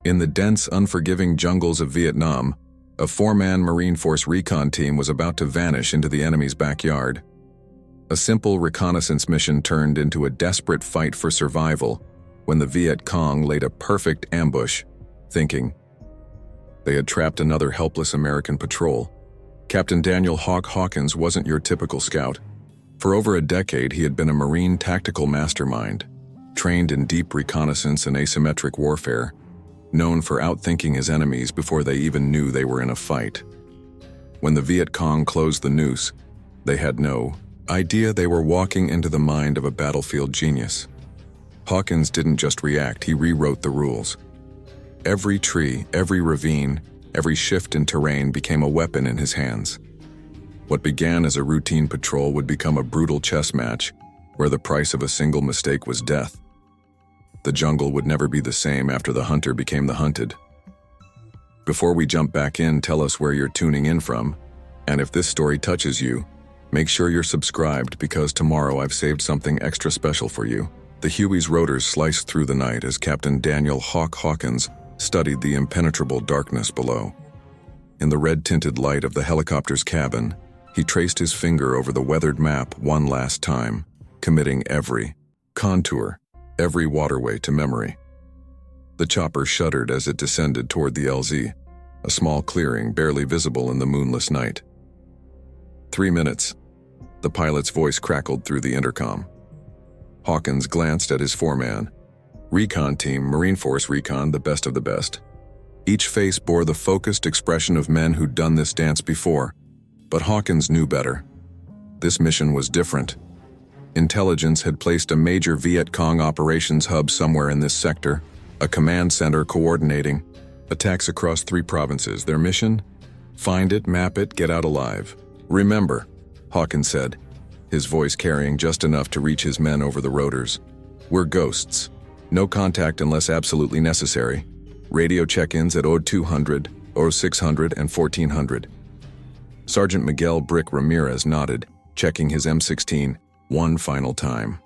In the dense, unforgiving jungles of Vietnam, a four-man Marine Force Recon team was about to vanish into the enemy's backyard. A simple reconnaissance mission turned into a desperate fight for survival when the Viet Cong laid a perfect ambush, thinking they had trapped another helpless American patrol. Captain Daniel Hawkins wasn't your typical scout. For over a decade, he had been a Marine tactical mastermind, trained in deep reconnaissance and asymmetric warfare, known for outthinking his enemies before they even knew they were in a fight. When the Viet Cong closed the noose, they had no idea they were walking into the mind of a battlefield genius. Hawkins didn't just react, he rewrote the rules. Every tree, every ravine, every shift in terrain became a weapon in his hands. What began as a routine patrol would become a brutal chess match where the price of a single mistake was death. The jungle would never be the same after the hunter became the hunted. Before we jump back in, tell us where you're tuning in from, and if this story touches you, make sure you're subscribed because tomorrow I've saved something extra special for you. The Huey's rotors sliced through the night as Captain Daniel Hawkins studied the impenetrable darkness below. In the red-tinted light of the helicopter's cabin, he traced his finger over the weathered map one last time, committing every contour, every waterway to memory. The chopper shuddered as it descended toward the LZ, a small clearing barely visible in the moonless night. 3 minutes. The pilot's voice crackled through the intercom. Hawkins glanced at his four-man Recon team, Marine Force Recon, the best of the best. Each face bore the focused expression of men who'd done this dance before, but Hawkins knew better. This mission was different. Intelligence had placed a major Viet Cong operations hub somewhere in this sector, a command center coordinating attacks across 3 provinces. Their mission? Find it, map it, get out alive. Remember, Hawkins said, his voice carrying just enough to reach his men over the rotors. We're ghosts. No contact unless absolutely necessary. Radio check-ins at 0200, 0600, and 1400. Sergeant Miguel Brick Ramirez nodded, checking his M16 one final time.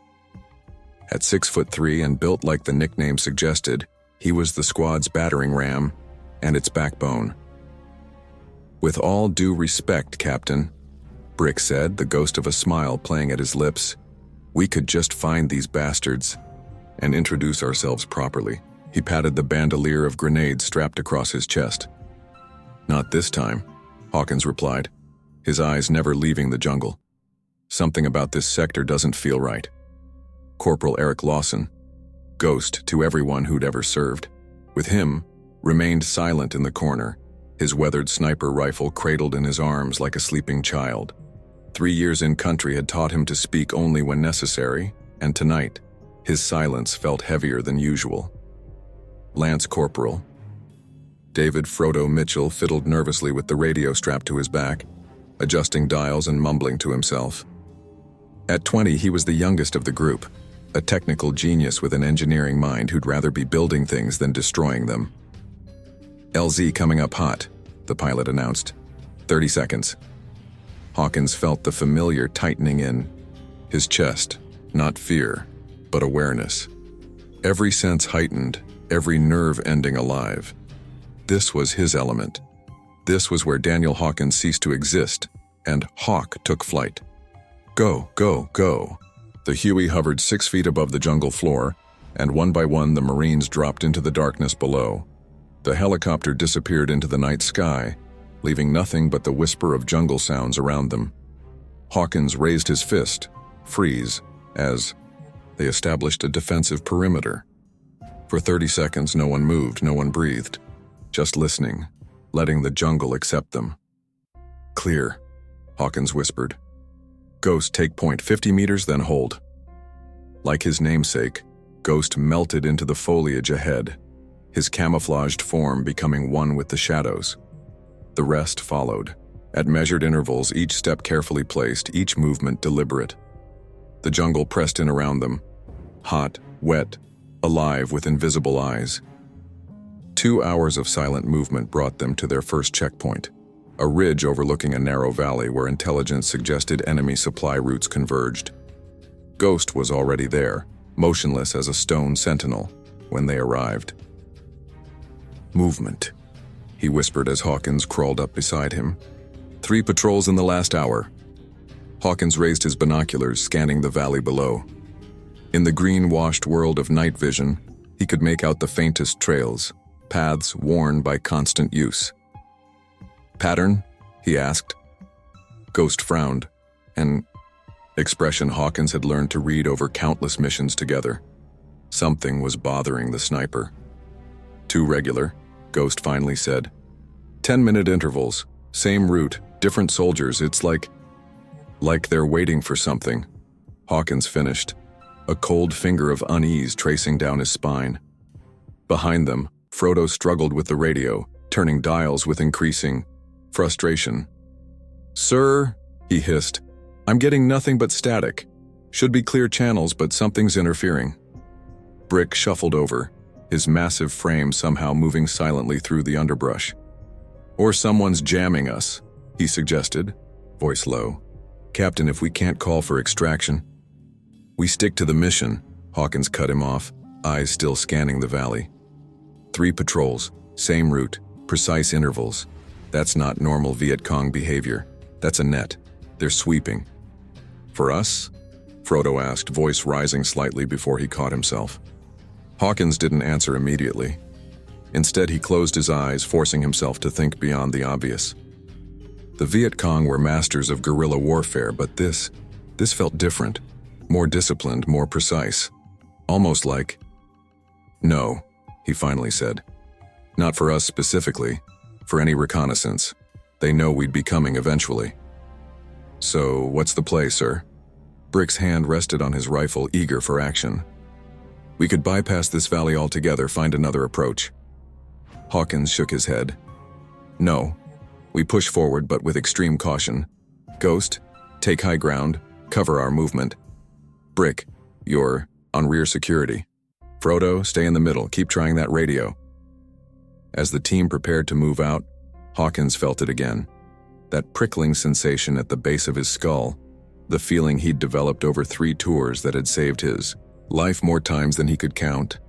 At 6'3" and built like the nickname suggested, he was the squad's battering ram and its backbone. With all due respect, Captain, Brick said, the ghost of a smile playing at his lips, we could just find these bastards and introduce ourselves properly. He patted the bandolier of grenades strapped across his chest. Not this time, Hawkins replied, his eyes never leaving the jungle. Something about this sector doesn't feel right. Corporal Eric Lawson, ghost to everyone who'd ever served, with him, remained silent in the corner, his weathered sniper rifle cradled in his arms like a sleeping child. 3 years in country had taught him to speak only when necessary, and tonight, his silence felt heavier than usual. Lance Corporal David Frodo Mitchell fiddled nervously with the radio strapped to his back, adjusting dials and mumbling to himself. At 20, he was the youngest of the group, a technical genius with an engineering mind who'd rather be building things than destroying them. LZ coming up hot, the pilot announced. 30 seconds. Hawkins felt the familiar tightening in his chest, not fear, but awareness. Every sense heightened, every nerve ending alive. This was his element. This was where Daniel Hawkins ceased to exist, and Hawk took flight. Go, go, go. The Huey hovered 6 feet above the jungle floor, and one by one the Marines dropped into the darkness below. The helicopter disappeared into the night sky, leaving nothing but the whisper of jungle sounds around them. Hawkins raised his fist, freeze, as they established a defensive perimeter. For 30 seconds, no one moved, no one breathed, just listening, letting the jungle accept them. Clear, Hawkins whispered. Ghost, take point, 50 meters, then hold. Like his namesake, Ghost melted into the foliage ahead, his camouflaged form becoming one with the shadows. The rest followed, at measured intervals, each step carefully placed, each movement deliberate. The jungle pressed in around them, hot, wet, alive with invisible eyes. 2 hours of silent movement brought them to their first checkpoint, a ridge overlooking a narrow valley where intelligence suggested enemy supply routes converged. Ghost was already there, motionless as a stone sentinel, when they arrived. Movement, he whispered as Hawkins crawled up beside him. 3 patrols in the last hour. Hawkins raised his binoculars, scanning the valley below. In the green-washed world of night vision, he could make out the faintest trails, paths worn by constant use. Pattern? He asked. Ghost frowned, an expression Hawkins had learned to read over countless missions together. Something was bothering the sniper. Too regular, Ghost finally said. 10-minute intervals, same route, different soldiers, it's like they're waiting for something. Hawkins finished, a cold finger of unease tracing down his spine. Behind them, Frodo struggled with the radio, turning dials with increasing frustration. Sir, he hissed, I'm getting nothing but static. Should be clear channels, but something's interfering. Brick shuffled over, his massive frame somehow moving silently through the underbrush. Or someone's jamming us, he suggested, voice low. Captain, if we can't call for extraction. We stick to the mission, Hawkins cut him off, eyes still scanning the valley. 3 patrols, same route, precise intervals. That's not normal Viet Cong behavior. That's a net. They're sweeping. For us? Frodo asked, voice rising slightly before he caught himself. Hawkins didn't answer immediately. Instead, he closed his eyes, forcing himself to think beyond the obvious. The Viet Cong were masters of guerrilla warfare, but this felt different. More disciplined, more precise. Almost like... No, he finally said. Not for us specifically. For any reconnaissance. They know we'd be coming eventually. So, what's the play, sir? Brick's hand rested on his rifle, eager for action. We could bypass this valley altogether, find another approach. Hawkins shook his head. No. We push forward, but with extreme caution. Ghost, take high ground, cover our movement. Brick, you're on rear security. Frodo, stay in the middle, keep trying that radio. As the team prepared to move out, Hawkins felt it again. That prickling sensation at the base of his skull, the feeling he'd developed over 3 tours that had saved his life more times than he could count.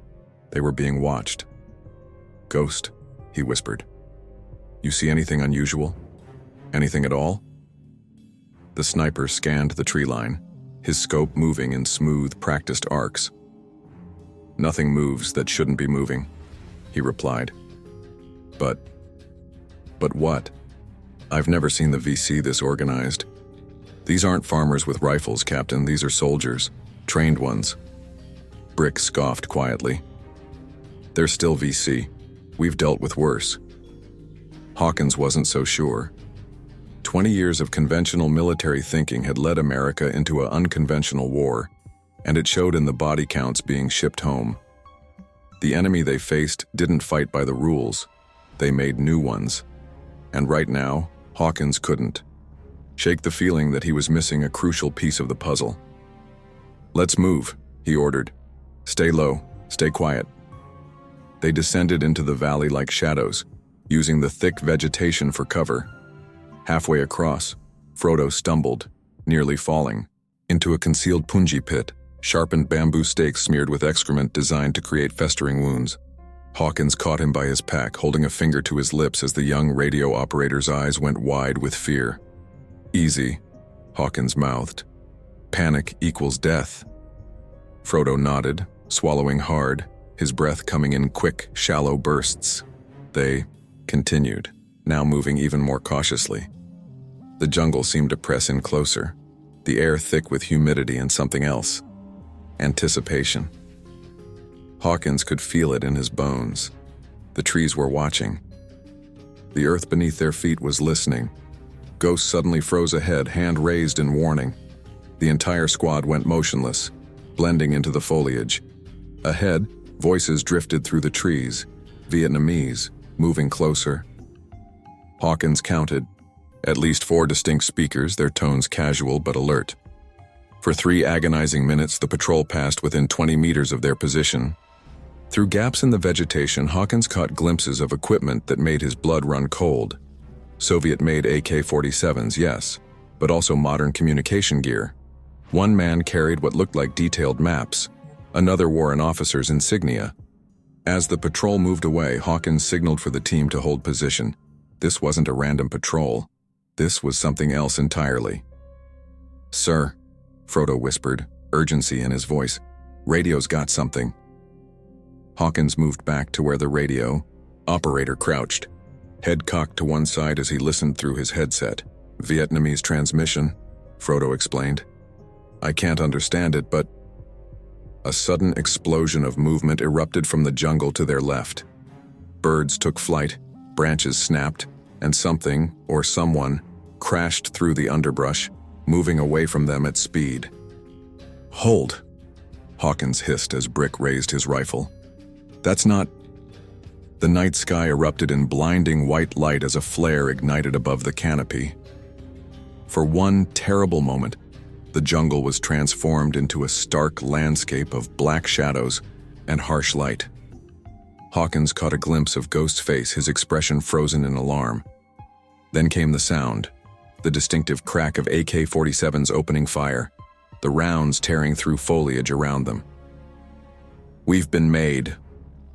They were being watched. Ghost, he whispered. You see anything unusual? Anything at all? The sniper scanned the tree line, his scope moving in smooth, practiced arcs. Nothing moves that shouldn't be moving, he replied. But what? I've never seen the VC this organized. These aren't farmers with rifles, Captain. These are soldiers. Trained ones. Brick scoffed quietly. They're still VC. We've dealt with worse. Hawkins wasn't so sure. 20 years of conventional military thinking had led America into an unconventional war, and it showed in the body counts being shipped home. The enemy they faced didn't fight by the rules. They made new ones. And right now, Hawkins couldn't shake the feeling that he was missing a crucial piece of the puzzle. Let's move, he ordered. Stay low, stay quiet. They descended into the valley like shadows, using the thick vegetation for cover. Halfway across, Frodo stumbled, nearly falling, into a concealed punji pit, sharpened bamboo stakes smeared with excrement designed to create festering wounds. Hawkins caught him by his pack, holding a finger to his lips as the young radio operator's eyes went wide with fear. Easy, Hawkins mouthed. Panic equals death. Frodo nodded, swallowing hard, his breath coming in quick, shallow bursts. They continued, now moving even more cautiously. The jungle seemed to press in closer, the air thick with humidity and something else. Anticipation. Hawkins could feel it in his bones. The trees were watching. The earth beneath their feet was listening. Ghost suddenly froze ahead, hand raised in warning. The entire squad went motionless, blending into the foliage. Ahead, voices drifted through the trees, Vietnamese, moving closer. Hawkins counted. At least 4 distinct speakers, their tones casual but alert. For 3 agonizing minutes, the patrol passed within 20 meters of their position. Through gaps in the vegetation, Hawkins caught glimpses of equipment that made his blood run cold. Soviet-made AK-47s, yes, but also modern communication gear. One man carried what looked like detailed maps. Another wore an officer's insignia. As the patrol moved away, Hawkins signaled for the team to hold position. This wasn't a random patrol. This was something else entirely. "Sir," Frodo whispered, urgency in his voice. "Radio's got something." Hawkins moved back to where the radio operator crouched, head cocked to one side as he listened through his headset. "Vietnamese transmission," Frodo explained. "I can't understand it, but..." A sudden explosion of movement erupted from the jungle to their left. Birds took flight, branches snapped, and something, or someone, crashed through the underbrush, moving away from them at speed. "Hold," Hawkins hissed as Brick raised his rifle. "That's not..." The night sky erupted in blinding white light as a flare ignited above the canopy. For one terrible moment, the jungle was transformed into a stark landscape of black shadows and harsh light. Hawkins caught a glimpse of Ghost's face, his expression frozen in alarm. Then came the sound, the distinctive crack of AK-47s opening fire, the rounds tearing through foliage around them. "We've been made,"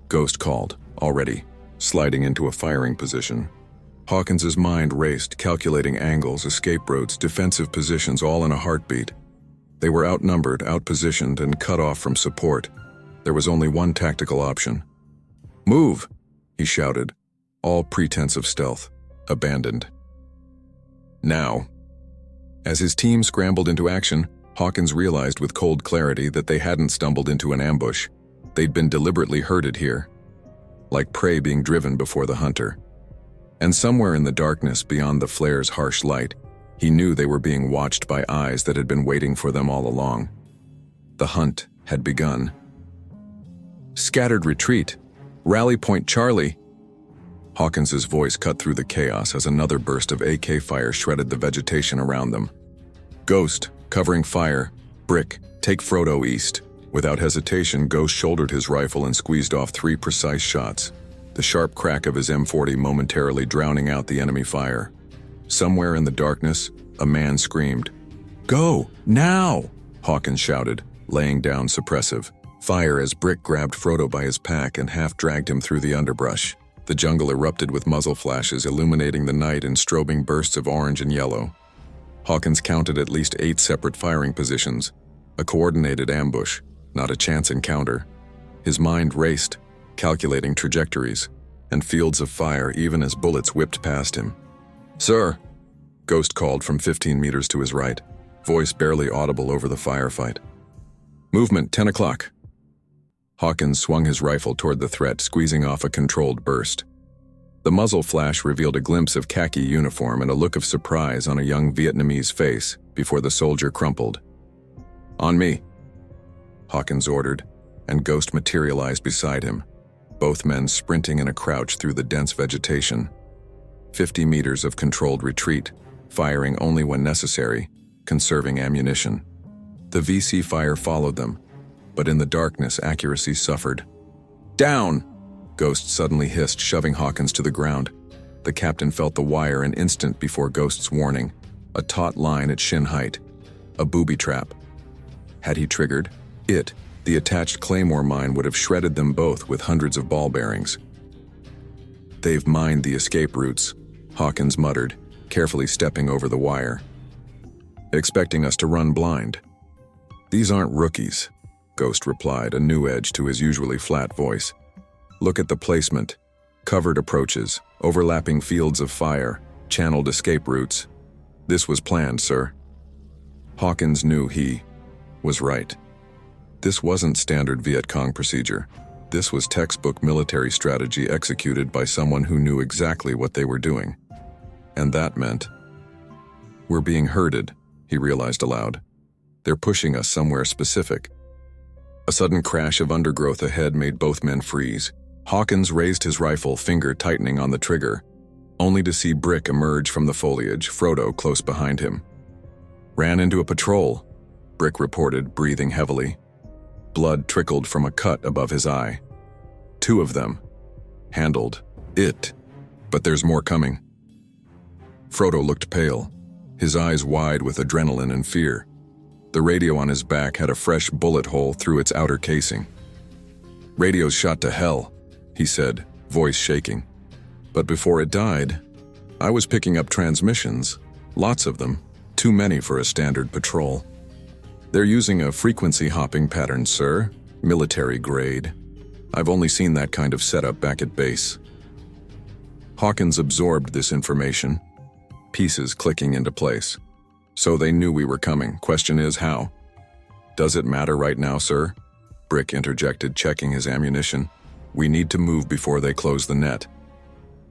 Ghost called, already sliding into a firing position. Hawkins's mind raced, calculating angles, escape routes, defensive positions, all in a heartbeat. They were outnumbered, outpositioned, and cut off from support. There was only one tactical option. "Move!" he shouted, all pretense of stealth abandoned. Now, as his team scrambled into action, Hawkins realized with cold clarity that they hadn't stumbled into an ambush. They'd been deliberately herded here, like prey being driven before the hunter. And somewhere in the darkness beyond the flare's harsh light, he knew they were being watched by eyes that had been waiting for them all along. The hunt had begun. "Scattered retreat! Rally point Charlie!" Hawkins's voice cut through the chaos as another burst of AK fire shredded the vegetation around them. "Ghost, covering fire. Brick, take Frodo east." Without hesitation, Ghost shouldered his rifle and squeezed off 3 precise shots, the sharp crack of his M40 momentarily drowning out the enemy fire. Somewhere in the darkness, a man screamed. "Go, now!" Hawkins shouted, laying down suppressive fire as Brick grabbed Frodo by his pack and half-dragged him through the underbrush. The jungle erupted with muzzle flashes, illuminating the night in strobing bursts of orange and yellow. Hawkins counted at least 8 separate firing positions, a coordinated ambush, not a chance encounter. His mind raced, calculating trajectories, and fields of fire even as bullets whipped past him. "Sir," Ghost called from 15 meters to his right, voice barely audible over the firefight. "Movement, 10 o'clock. Hawkins swung his rifle toward the threat, squeezing off a controlled burst. The muzzle flash revealed a glimpse of khaki uniform and a look of surprise on a young Vietnamese face before the soldier crumpled. "On me," Hawkins ordered, and Ghost materialized beside him, both men sprinting in a crouch through the dense vegetation. 50 meters of controlled retreat, firing only when necessary, conserving ammunition. The VC fire followed them, but in the darkness accuracy suffered. "Down!" Ghost suddenly hissed, shoving Hawkins to the ground. The captain felt the wire an instant before Ghost's warning, a taut line at shin height, a booby trap. Had he triggered, the attached claymore mine would have shredded them both with hundreds of ball bearings. "They've mined the escape routes," Hawkins muttered, carefully stepping over the wire. "Expecting us to run blind." "These aren't rookies," Ghost replied, a new edge to his usually flat voice. "Look at the placement. Covered approaches, overlapping fields of fire, channeled escape routes. This was planned, sir." Hawkins knew he was right. This wasn't standard Viet Cong procedure. This was textbook military strategy executed by someone who knew exactly what they were doing. And that meant, "We're being herded," he realized aloud. "They're pushing us somewhere specific." A sudden crash of undergrowth ahead made both men freeze. Hawkins raised his rifle, finger tightening on the trigger, only to see Brick emerge from the foliage, Frodo close behind him. "Ran into a patrol," Brick reported, breathing heavily. Blood trickled from a cut above his eye. "2 of them. Handled. But there's more coming." Frodo looked pale, his eyes wide with adrenaline and fear. The radio on his back had a fresh bullet hole through its outer casing. "Radio's shot to hell," he said, voice shaking. But before it died, I was picking up transmissions, lots of them, too many for a standard patrol. They're using a frequency hopping pattern, sir, military grade. I've only seen that kind of setup back at base. Hawkins absorbed this information, pieces clicking into place. So they knew we were coming. Question is, how? Does it matter right now, sir? Brick interjected, checking his ammunition. We need to move before they close the net.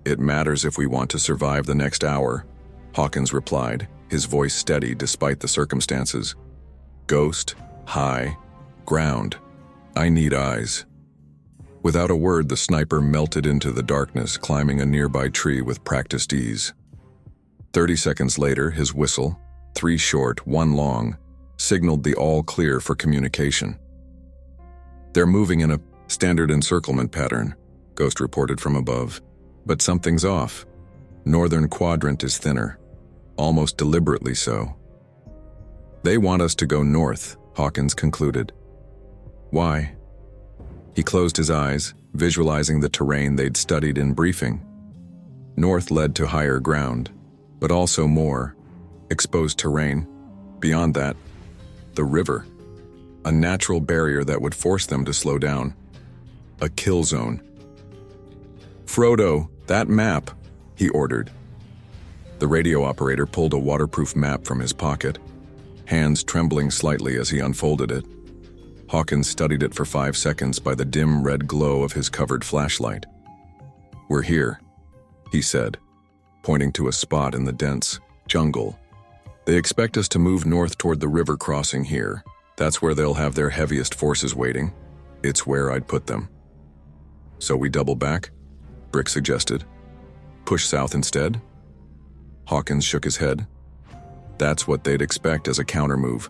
It matters if we want to survive the next hour, Hawkins replied, his voice steady despite the circumstances. Ghost, high, ground. I need eyes. Without a word, the sniper melted into the darkness, climbing a nearby tree with practiced ease. 30 seconds later, his whistle, 3 short, 1 long, signaled the all clear for communication. They're moving in a standard encirclement pattern, Ghost reported from above. But something's off. Northern quadrant is thinner, almost deliberately so. They want us to go north, Hawkins concluded. Why? He closed his eyes, visualizing the terrain they'd studied in briefing. North led to higher ground, but also more exposed terrain. Beyond that, the river, a natural barrier that would force them to slow down. A kill zone. Frodo, that map, he ordered. The radio operator pulled a waterproof map from his pocket, hands trembling slightly as he unfolded it. Hawkins studied it for 5 seconds by the dim red glow of his covered flashlight. We're here, he said, pointing to a spot in the dense jungle. They expect us to move north toward the river crossing here. That's where they'll have their heaviest forces waiting. It's where I'd put them. So we double back? Brick suggested. Push south instead? Hawkins shook his head. That's what they'd expect as a countermove.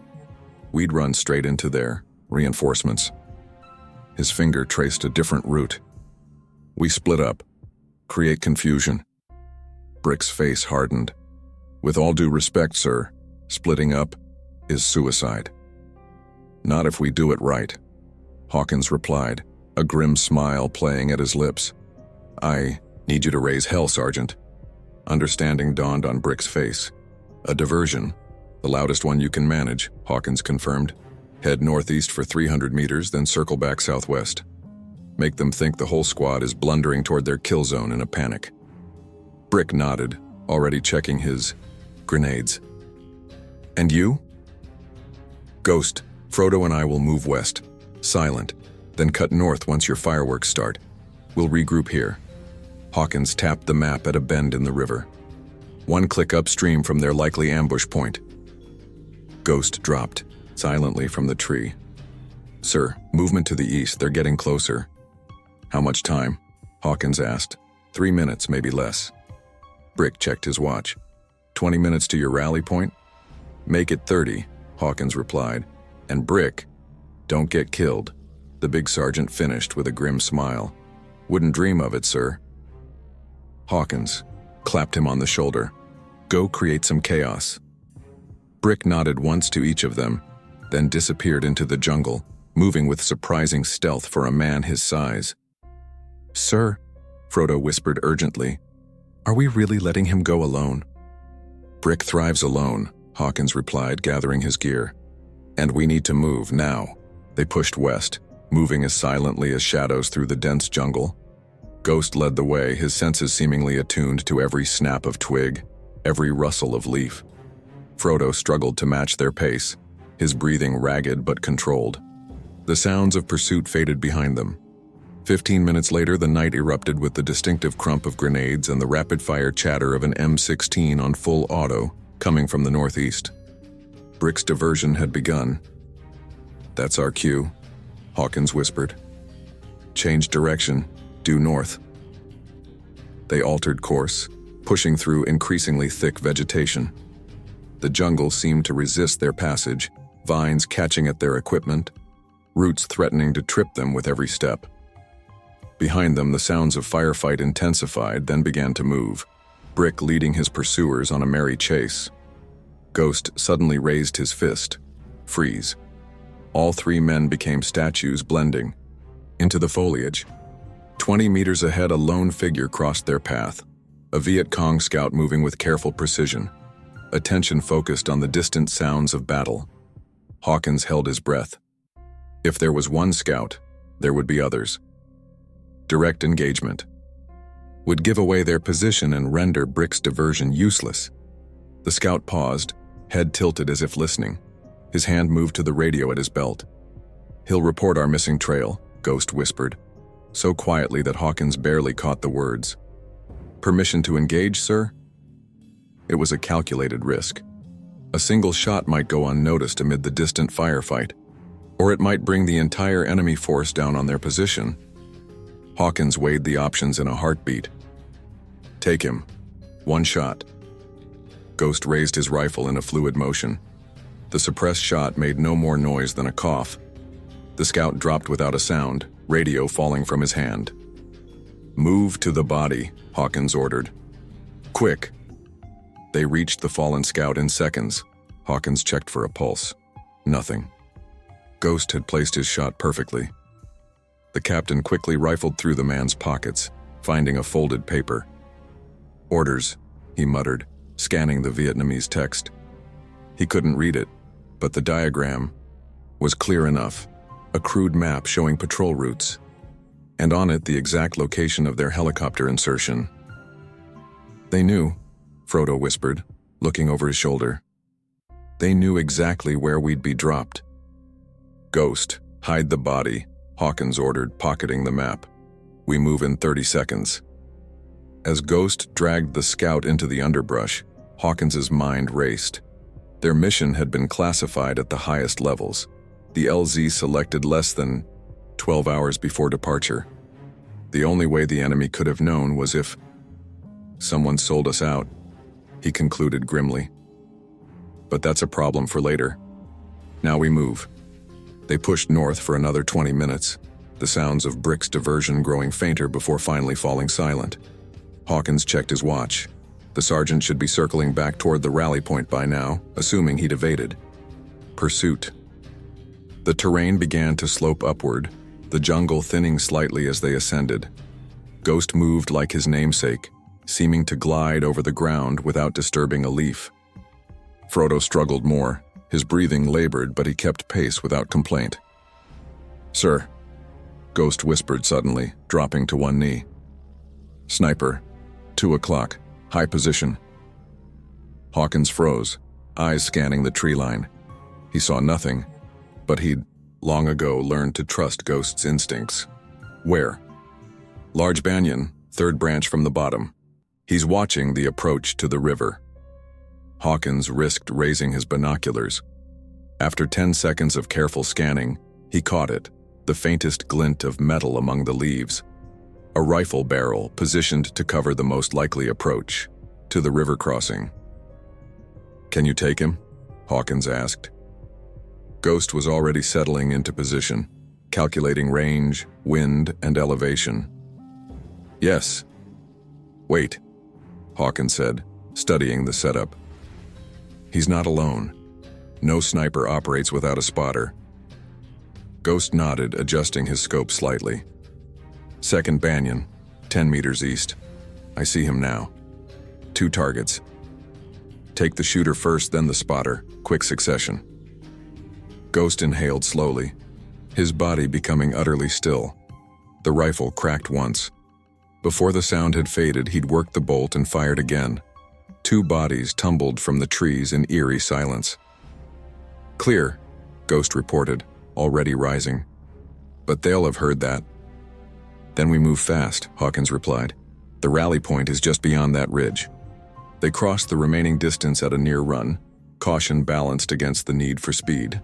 We'd run straight into their reinforcements. His finger traced a different route. We split up. Create confusion. Brick's face hardened. With all due respect, sir, splitting up is suicide. Not if we do it right, Hawkins replied, a grim smile playing at his lips. I need you to raise hell, Sergeant. Understanding dawned on Brick's face. A diversion, the loudest one you can manage, Hawkins confirmed. Head northeast for 300 meters, then circle back southwest. Make them think the whole squad is blundering toward their kill zone in a panic. Brick nodded, already checking his grenades. And you? Ghost, Frodo and I will move west, silent, then cut north once your fireworks start. We'll regroup here. Hawkins tapped the map at a bend in the river. 1 click upstream from their likely ambush point. Ghost dropped silently from the tree. Sir, movement to the east, they're getting closer. How much time? Hawkins asked. 3 minutes, maybe less. Brick checked his watch. 20 minutes to your rally point? Make it 30, Hawkins replied. And Brick, don't get killed. The big sergeant finished with a grim smile. Wouldn't dream of it, sir. Hawkins clapped him on the shoulder. Go create some chaos. Brick nodded once to each of them, then disappeared into the jungle, moving with surprising stealth for a man his size. Sir, Frodo whispered urgently, are we really letting him go alone? Brick thrives alone, Hawkins replied, gathering his gear. And we need to move now. They pushed west, moving as silently as shadows through the dense jungle. Ghost led the way, his senses seemingly attuned to every snap of twig, every rustle of leaf. Frodo struggled to match their pace, his breathing ragged but controlled. The sounds of pursuit faded behind them. 15 minutes later, the night erupted with the distinctive crump of grenades and the rapid-fire chatter of an M16 on full auto coming from the northeast. Brick's diversion had begun. That's our cue, Hawkins whispered. Change direction, due north. They altered course, pushing through increasingly thick vegetation. The jungle seemed to resist their passage, vines catching at their equipment, roots threatening to trip them with every step. Behind them, the sounds of firefight intensified, then began to move, Brick leading his pursuers on a merry chase. Ghost suddenly raised his fist. Freeze. All 3 men became statues, blending into the foliage. 20 meters ahead, a lone figure crossed their path. A Viet Cong scout moving with careful precision. Attention focused on the distant sounds of battle. Hawkins held his breath. If there was one scout, there would be others. Direct engagement would give away their position and render Brick's diversion useless. The scout paused, head tilted as if listening. His hand moved to the radio at his belt. "He'll report our missing trail," Ghost whispered, so quietly that Hawkins barely caught the words. "Permission to engage, sir?" It was a calculated risk. A single shot might go unnoticed amid the distant firefight, or it might bring the entire enemy force down on their position. Hawkins weighed the options in a heartbeat. "Take him. One shot." Ghost raised his rifle in a fluid motion. The suppressed shot made no more noise than a cough. The scout dropped without a sound, radio falling from his hand. "Move to the body," Hawkins ordered. "Quick." They reached the fallen scout in seconds. Hawkins checked for a pulse. Nothing. Ghost had placed his shot perfectly. The captain quickly rifled through the man's pockets, finding a folded paper. "Orders," he muttered, scanning the Vietnamese text. He couldn't read it, but the diagram was clear enough, a crude map showing patrol routes, and on it the exact location of their helicopter insertion. "They knew," Frodo whispered, looking over his shoulder. "They knew exactly where we'd be dropped." "Ghost, hide the body," Hawkins ordered, pocketing the map. "We move in 30 seconds. As Ghost dragged the scout into the underbrush, Hawkins's mind raced. Their mission had been classified at the highest levels. The LZ selected less than 12 hours before departure. The only way the enemy could have known was if someone sold us out, he concluded grimly. But that's a problem for later. Now we move. They pushed north for another 20 minutes, the sounds of Brick's diversion growing fainter before finally falling silent. Hawkins checked his watch. The sergeant should be circling back toward the rally point by now, assuming he'd evaded. Pursuit. The terrain began to slope upward, the jungle thinning slightly as they ascended. Ghost moved like his namesake, seeming to glide over the ground without disturbing a leaf. Frodo struggled more. His breathing labored, but he kept pace without complaint. "Sir," Ghost whispered suddenly, dropping to one knee. "Sniper, 2 o'clock, high position." Hawkins froze, eyes scanning the tree line. He saw nothing, but he'd long ago learned to trust Ghost's instincts. "Where?" "Large banyan, 3rd branch from the bottom. He's watching the approach to the river." Hawkins risked raising his binoculars. After 10 seconds of careful scanning, he caught it, the faintest glint of metal among the leaves. A rifle barrel positioned to cover the most likely approach, to the river crossing. "Can you take him?" Hawkins asked. Ghost was already settling into position, calculating range, wind, and elevation. "Yes." "Wait," Hawkins said, studying the setup. "He's not alone. No sniper operates without a spotter." Ghost nodded, adjusting his scope slightly. "2nd banyan, 10 meters east. I see him now. 2 targets. Take the shooter first, then the spotter, quick succession." Ghost inhaled slowly, his body becoming utterly still. The rifle cracked once. Before the sound had faded, he'd worked the bolt and fired again. 2 bodies tumbled from the trees in eerie silence. "Clear," Ghost reported, already rising. "But they'll have heard that." "Then we move fast," Hawkins replied. "The rally point is just beyond that ridge." They crossed the remaining distance at a near run, caution balanced against the need for speed.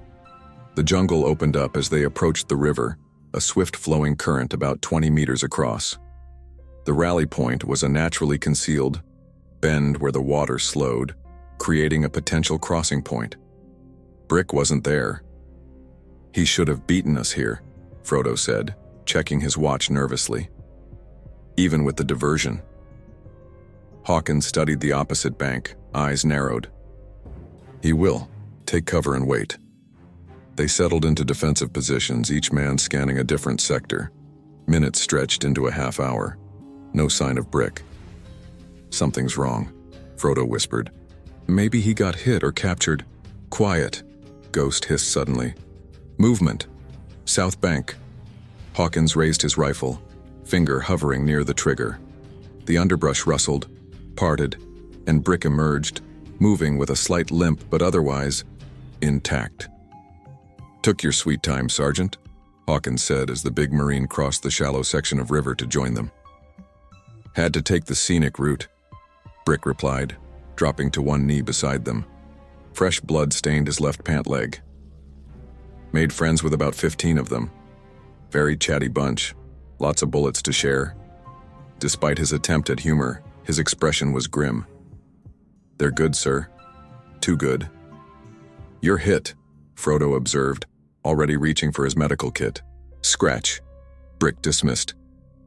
The jungle opened up as they approached the river, a swift-flowing current about 20 meters across. The rally point was a naturally concealed bend where the water slowed, creating a potential crossing point. Brick wasn't there. "He should have beaten us here," Frodo said, checking his watch nervously. "Even with the diversion." Hawkins studied the opposite bank, eyes narrowed. "He will. Take cover and wait." They settled into defensive positions, each man scanning a different sector. Minutes stretched into a half hour. No sign of Brick. "Something's wrong," Frodo whispered. "Maybe he got hit or captured." "Quiet," Ghost hissed suddenly. "Movement. South bank." Hawkins raised his rifle, finger hovering near the trigger. The underbrush rustled, parted, and Brick emerged, moving with a slight limp but otherwise intact. "Took your sweet time, Sergeant," Hawkins said as the big Marine crossed the shallow section of river to join them. "Had to take the scenic route," Brick replied, dropping to one knee beside them. Fresh blood stained his left pant leg. "Made friends with about 15 of them. Very chatty bunch, lots of bullets to share." Despite his attempt at humor, his expression was grim. "They're good, sir. Too good." "You're hit," Frodo observed, already reaching for his medical kit. "Scratch," Brick dismissed.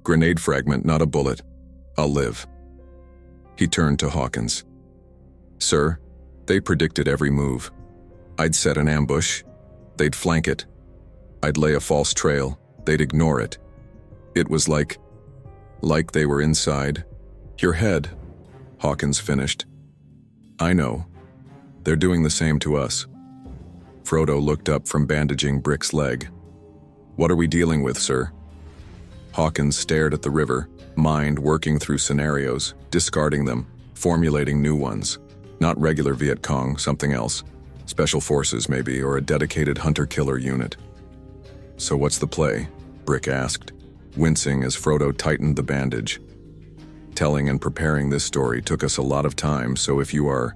"Grenade fragment, not a bullet. I'll live." He turned to Hawkins. "Sir, they predicted every move. I'd set an ambush. They'd flank it. I'd lay a false trail. They'd ignore it. It was like they were inside. Your head," Hawkins finished. "I know. They're doing the same to us." Frodo looked up from bandaging Brick's leg. "What are we dealing with, sir?" Hawkins stared at the river, mind working through scenarios, discarding them, formulating new ones. Not regular Viet Cong, something else. Special forces, maybe, or a dedicated hunter-killer unit. "So what's the play?" Brick asked, wincing as Frodo tightened the bandage. "Telling and preparing this story took us a lot of time, so if you are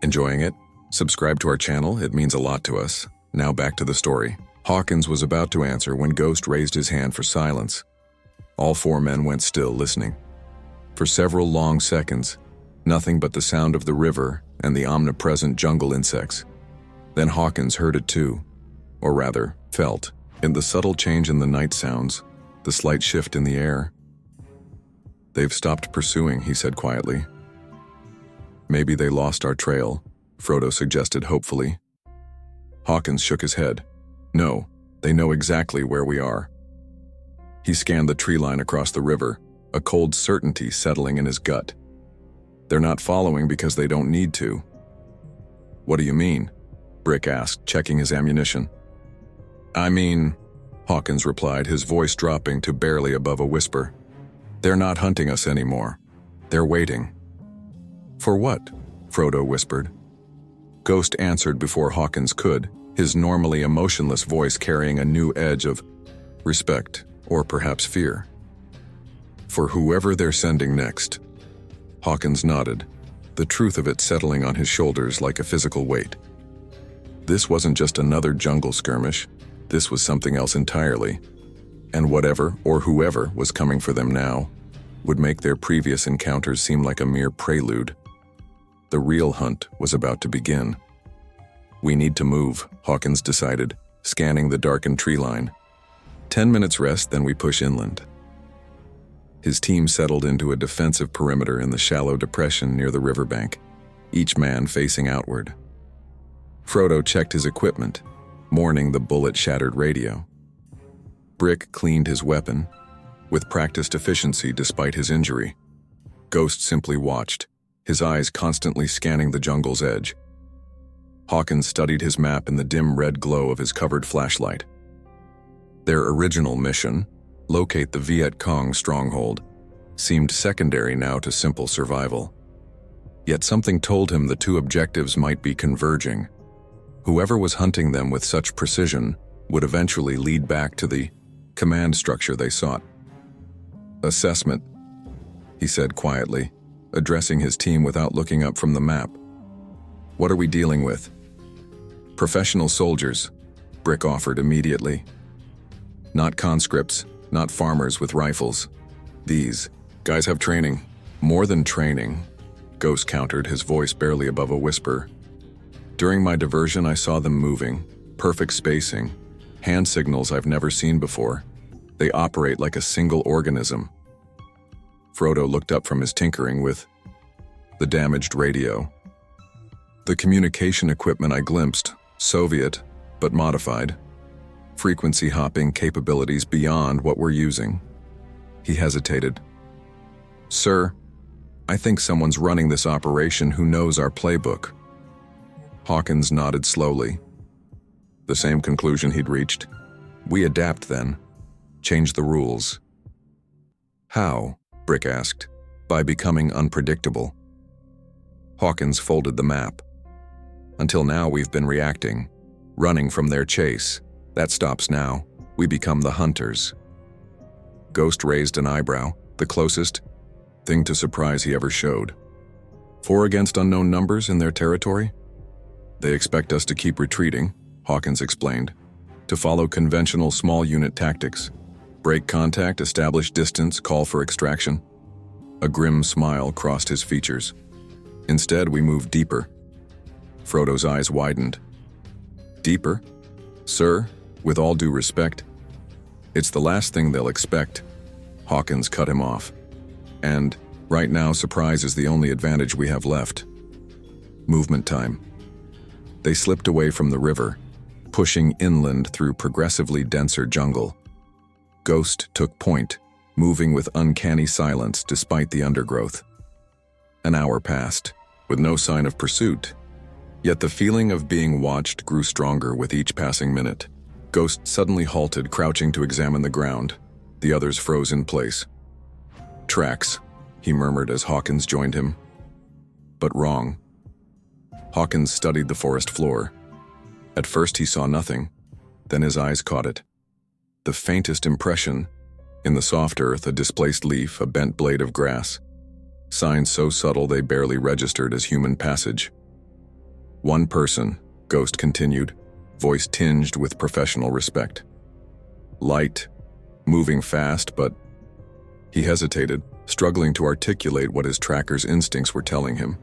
enjoying it, subscribe to our channel, it means a lot to us. Now back to the story." Hawkins was about to answer when Ghost raised his hand for silence. All four men went still, listening. For several long seconds, nothing but the sound of the river and the omnipresent jungle insects. Then Hawkins heard it too, or rather, felt, in the subtle change in the night sounds, the slight shift in the air. "They've stopped pursuing," he said quietly. "Maybe they lost our trail," Frodo suggested hopefully. Hawkins shook his head. "No, they know exactly where we are." He scanned the tree line across the river, a cold certainty settling in his gut. "They're not following because they don't need to." "What do you mean?" Brick asked, checking his ammunition. "I mean," Hawkins replied, his voice dropping to barely above a whisper, "they're not hunting us anymore. They're waiting." "For what?" Frodo whispered. Ghost answered before Hawkins could, his normally emotionless voice carrying a new edge of respect, or perhaps fear. "For whoever they're sending next." Hawkins nodded, the truth of it settling on his shoulders like a physical weight. This wasn't just another jungle skirmish, this was something else entirely. And whatever or whoever was coming for them now would make their previous encounters seem like a mere prelude. The real hunt was about to begin. "We need to move," Hawkins decided, scanning the darkened tree line. 10 minutes rest, then we push inland." His team settled into a defensive perimeter in the shallow depression near the riverbank, each man facing outward. Frodo checked his equipment, mourning the bullet-shattered radio. Brick cleaned his weapon, with practiced efficiency despite his injury. Ghost simply watched, his eyes constantly scanning the jungle's edge. Hawkins studied his map in the dim red glow of his covered flashlight. Their original mission, locate the Viet Cong stronghold, seemed secondary now to simple survival. Yet something told him the two objectives might be converging. Whoever was hunting them with such precision would eventually lead back to the command structure they sought. "Assessment," he said quietly, addressing his team without looking up from the map. "What are we dealing with?" "Professional soldiers," Brick offered immediately. "Not conscripts, not farmers with rifles. These guys have training." "More than training," Ghost countered, his voice barely above a whisper. "During my diversion, I saw them moving, perfect spacing, hand signals I've never seen before. They operate like a single organism." Frodo looked up from his tinkering with the damaged radio. "The communication equipment I glimpsed, Soviet, but modified. Frequency hopping capabilities beyond what we're using." He hesitated. "Sir, I think someone's running this operation who knows our playbook." Hawkins nodded slowly. The same conclusion he'd reached. "We adapt then. Change the rules." "How?" Brick asked. "By becoming unpredictable." Hawkins folded the map. "Until now we've been reacting, running from their chase. That stops now. We become the hunters." Ghost raised an eyebrow, the closest thing to surprise he ever showed. "4 against unknown numbers in their territory?" "They expect us to keep retreating," Hawkins explained, "to follow conventional small unit tactics. Break contact, establish distance, call for extraction." A grim smile crossed his features. "Instead, we move deeper." Frodo's eyes widened. "Deeper? Sir, with all due respect, it's the last thing they'll expect." Hawkins cut him off. "And, right now, surprise is the only advantage we have left." Movement time. They slipped away from the river, pushing inland through progressively denser jungle. Ghost took point, moving with uncanny silence despite the undergrowth. An hour passed, with no sign of pursuit. Yet the feeling of being watched grew stronger with each passing minute. Ghost suddenly halted, crouching to examine the ground. The others froze in place. "Tracks," he murmured as Hawkins joined him. But wrong. Hawkins studied the forest floor. At first he saw nothing, then his eyes caught it. The faintest impression, in the soft earth, a displaced leaf, a bent blade of grass. Signs so subtle they barely registered as human passage. "One person," Ghost continued, voice tinged with professional respect. "Light, moving fast, but..." He hesitated, struggling to articulate what his tracker's instincts were telling him.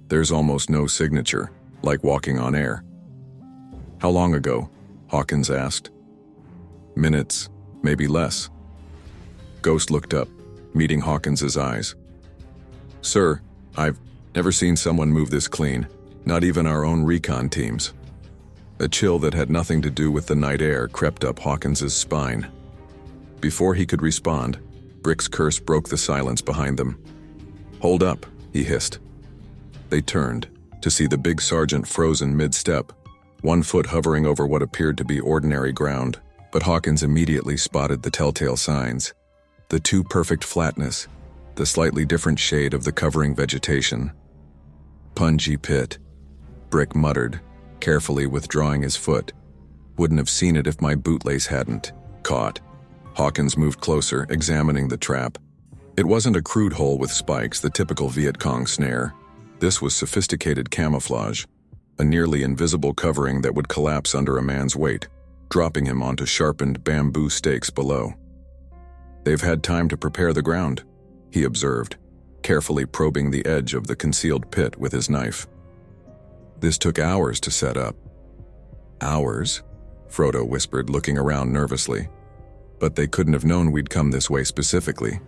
"There's almost no signature, like walking on air." "How long ago?" Hawkins asked. "Minutes, maybe less." Ghost looked up, meeting Hawkins's eyes. "Sir, I've never seen someone move this clean, not even our own recon teams." A chill that had nothing to do with the night air crept up Hawkins's spine. Before he could respond, Brick's curse broke the silence behind them. "Hold up," he hissed. They turned, to see the big sergeant frozen mid-step, one foot hovering over what appeared to be ordinary ground. But Hawkins immediately spotted the telltale signs. The too perfect flatness, the slightly different shade of the covering vegetation. "Pungy pit," Brick muttered, carefully withdrawing his foot. "Wouldn't have seen it if my bootlace hadn't." "Caught." Hawkins moved closer, examining the trap. It wasn't a crude hole with spikes, the typical Viet Cong snare. This was sophisticated camouflage, a nearly invisible covering that would collapse under a man's weight, dropping him onto sharpened bamboo stakes below. "They've had time to prepare the ground," he observed, carefully probing the edge of the concealed pit with his knife. "This took hours to set up." "Hours?" Frodo whispered, looking around nervously. "But they couldn't have known we'd come this way specifically."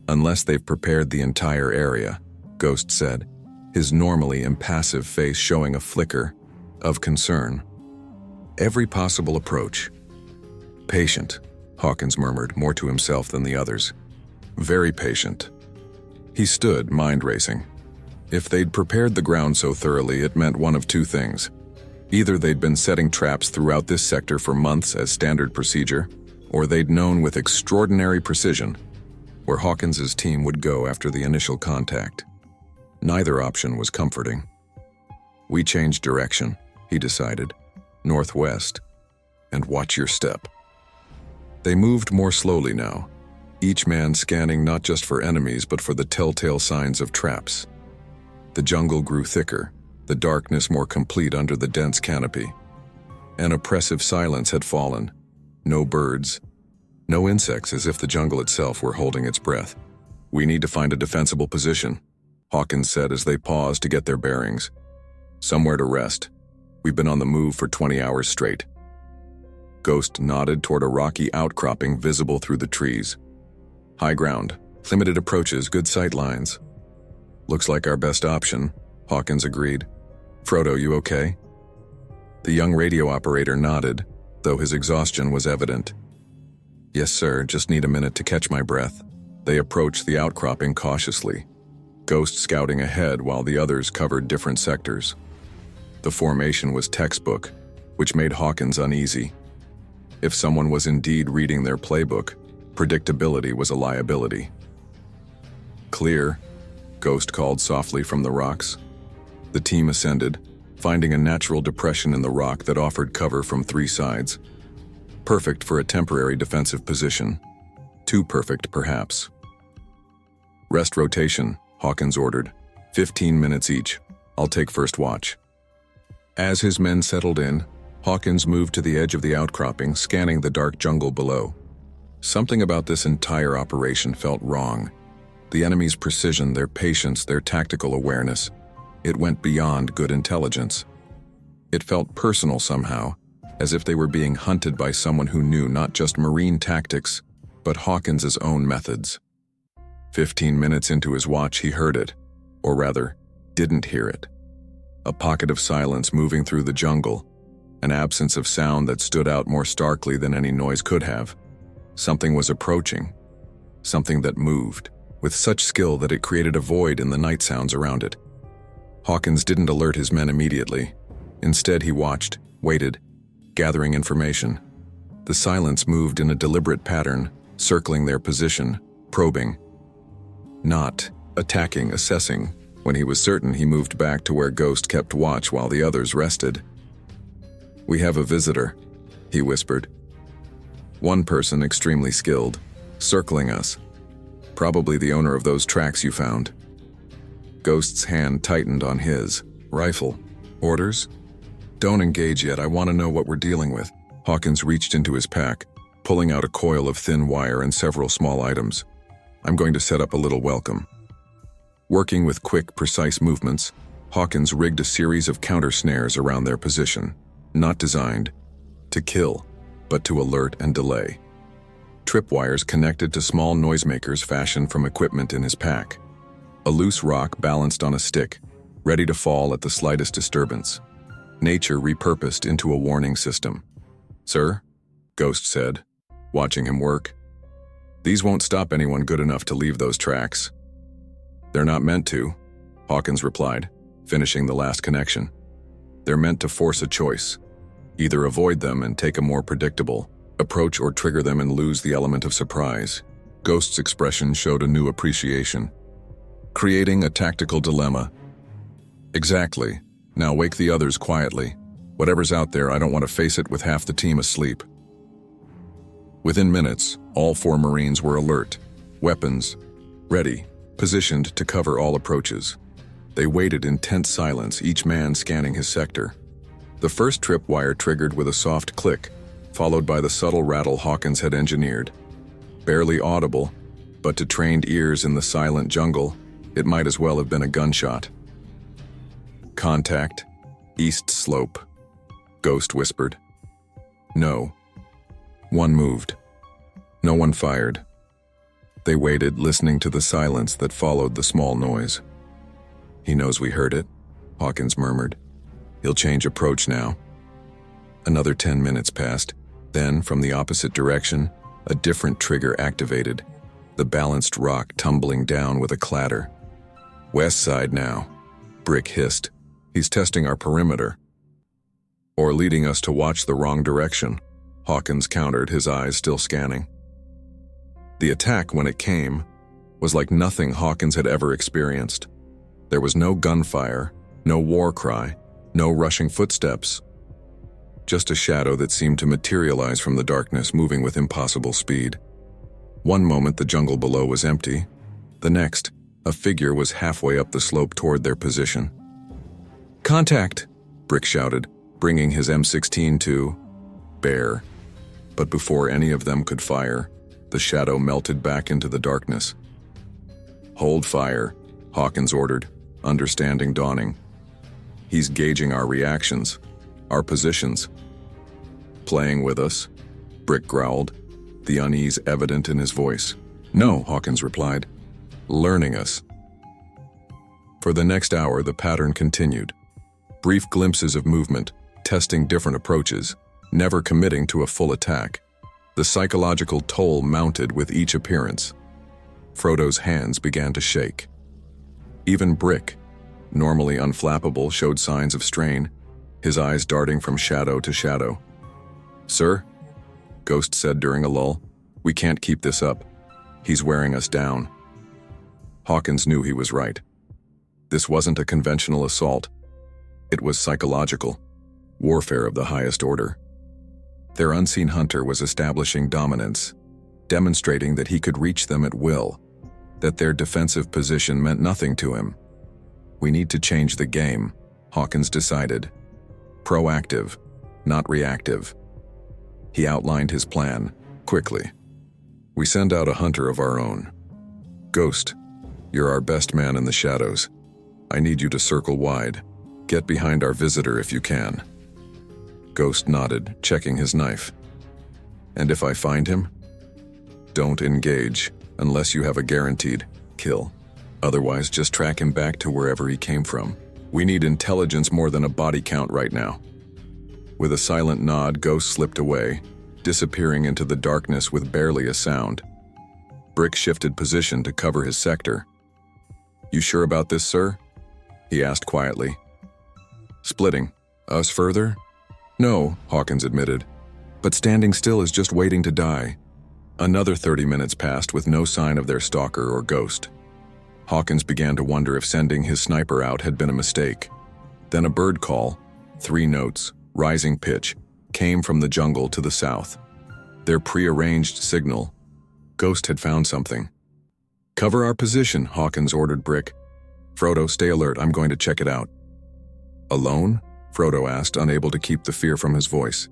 "Unless they've prepared the entire area," Ghost said, his normally impassive face showing a flicker of concern. "Every possible approach." "Patient," Hawkins murmured, more to himself than the others. "Very patient." He stood, mind racing. If they'd prepared the ground so thoroughly, it meant one of two things. Either they'd been setting traps throughout this sector for months as standard procedure, or they'd known with extraordinary precision where Hawkins's team would go after the initial contact. Neither option was comforting. "We change direction," he decided. "Northwest. And watch your step." They moved more slowly now, each man scanning not just for enemies but for the telltale signs of traps. The jungle grew thicker, the darkness more complete under the dense canopy. An oppressive silence had fallen. No birds, no insects, as if the jungle itself were holding its breath. "We need to find a defensible position," Hawkins said as they paused to get their bearings. "Somewhere to rest. We've been on the move for 20 hours straight." Ghost nodded toward a rocky outcropping visible through the trees. "High ground, limited approaches, good sight lines." "Looks like our best option," Hawkins agreed. "Frodo, you okay?" The young radio operator nodded, though his exhaustion was evident. Yes, sir, just need a minute to catch my breath. They approached the outcropping cautiously, Ghost scouting ahead while the others covered different sectors. The formation was textbook, which made Hawkins uneasy. If someone was indeed reading their playbook, predictability was a liability. Clear, Ghost called softly from the rocks. The team ascended, finding a natural depression in the rock that offered cover from 3 sides. Perfect for a temporary defensive position. Too perfect, perhaps. Rest rotation, Hawkins ordered. 15 minutes each. I'll take first watch. As his men settled in, Hawkins moved to the edge of the outcropping, scanning the dark jungle below. Something about this entire operation felt wrong. The enemy's precision, their patience, their tactical awareness. It went beyond good intelligence. It felt personal somehow, as if they were being hunted by someone who knew not just marine tactics, but Hawkins's own methods. 15 minutes into his watch, he heard it, or rather, didn't hear it. A pocket of silence moving through the jungle, an absence of sound that stood out more starkly than any noise could have. Something was approaching, something that moved, with such skill that it created a void in the night sounds around it. Hawkins didn't alert his men immediately. Instead, he watched, waited, gathering information. The silence moved in a deliberate pattern, circling their position, probing. Not attacking, assessing. When he was certain, he moved back to where Ghost kept watch while the others rested. "We have a visitor," he whispered. "One person extremely skilled, circling us. Probably the owner of those tracks you found." Ghost's hand tightened on his. "Rifle. Orders?" "Don't engage yet, I want to know what we're dealing with." Hawkins reached into his pack, pulling out a coil of thin wire and several small items. "I'm going to set up a little welcome." Working with quick, precise movements, Hawkins rigged a series of counter snares around their position, not designed to kill, but to alert and delay. Tripwires connected to small noisemakers fashioned from equipment in his pack. A loose rock balanced on a stick, ready to fall at the slightest disturbance. Nature repurposed into a warning system. "Sir," Ghost said, watching him work, "these won't stop anyone good enough to leave those tracks." "They're not meant to," Hawkins replied, finishing the last connection. "They're meant to force a choice. Either avoid them and take a more predictable approach or trigger them and lose the element of surprise." Ghost's expression showed a new appreciation. "Creating a tactical dilemma." "Exactly. Now wake the others quietly. Whatever's out there, I don't want to face it with half the team asleep." Within minutes, all 4 Marines were alert, weapons ready, positioned to cover all approaches. They waited in tense silence, each man scanning his sector. The first tripwire triggered with a soft click, followed by the subtle rattle Hawkins had engineered. Barely audible, but to trained ears in the silent jungle, it might as well have been a gunshot. "Contact, east slope," Ghost whispered. "No." One moved. No one fired. They waited, listening to the silence that followed the small noise. "He knows we heard it," Hawkins murmured. "He'll change approach now." Another 10 minutes passed. Then, from the opposite direction, a different trigger activated, the balanced rock tumbling down with a clatter. "West side now," Brick hissed. "He's testing our perimeter." "Or leading us to watch the wrong direction," Hawkins countered, his eyes still scanning. The attack, when it came, was like nothing Hawkins had ever experienced. There was no gunfire, no war cry, no rushing footsteps. Just a shadow that seemed to materialize from the darkness, moving with impossible speed. One moment the jungle below was empty. The next, a figure was halfway up the slope toward their position. "Contact!" Brick shouted, bringing his M16 to bear. But before any of them could fire, the shadow melted back into the darkness. "Hold fire," Hawkins ordered, understanding dawning. "He's gauging our reactions, our positions." "Playing with us?" Brick growled, the unease evident in his voice. "No," Hawkins replied. "Learning us." For the next hour, the pattern continued. Brief glimpses of movement, testing different approaches, never committing to a full attack. The psychological toll mounted with each appearance. Frodo's hands began to shake. Even Brick, normally unflappable, showed signs of strain, his eyes darting from shadow to shadow. "Sir," Ghost said during a lull, "we can't keep this up. He's wearing us down." Hawkins knew he was right. This wasn't a conventional assault. It was psychological, warfare of the highest order. Their unseen hunter was establishing dominance, demonstrating that he could reach them at will, that their defensive position meant nothing to him. "We need to change the game," Hawkins decided. Proactive, not reactive. He outlined his plan, quickly. "We send out a hunter of our own. Ghost, you're our best man in the shadows. I need you to circle wide. Get behind our visitor if you can." Ghost nodded, checking his knife. "And if I find him?" "Don't engage, unless you have a guaranteed kill. Otherwise, just track him back to wherever he came from. We need intelligence more than a body count right now." With a silent nod, Ghost slipped away, disappearing into the darkness with barely a sound. Brick shifted position to cover his sector. "You sure about this, sir?" he asked quietly. "Splitting. Us further?" "No," Hawkins admitted. "But standing still is just waiting to die." Another 30 minutes passed with no sign of their stalker or ghost. Hawkins began to wonder if sending his sniper out had been a mistake. Then a bird call, 3 notes, rising pitch, came from the jungle to the south. Their prearranged signal. Ghost had found something. "Cover our position," Hawkins ordered Brick. "Frodo, stay alert, I'm going to check it out." "Alone?" Frodo asked, unable to keep the fear from his voice.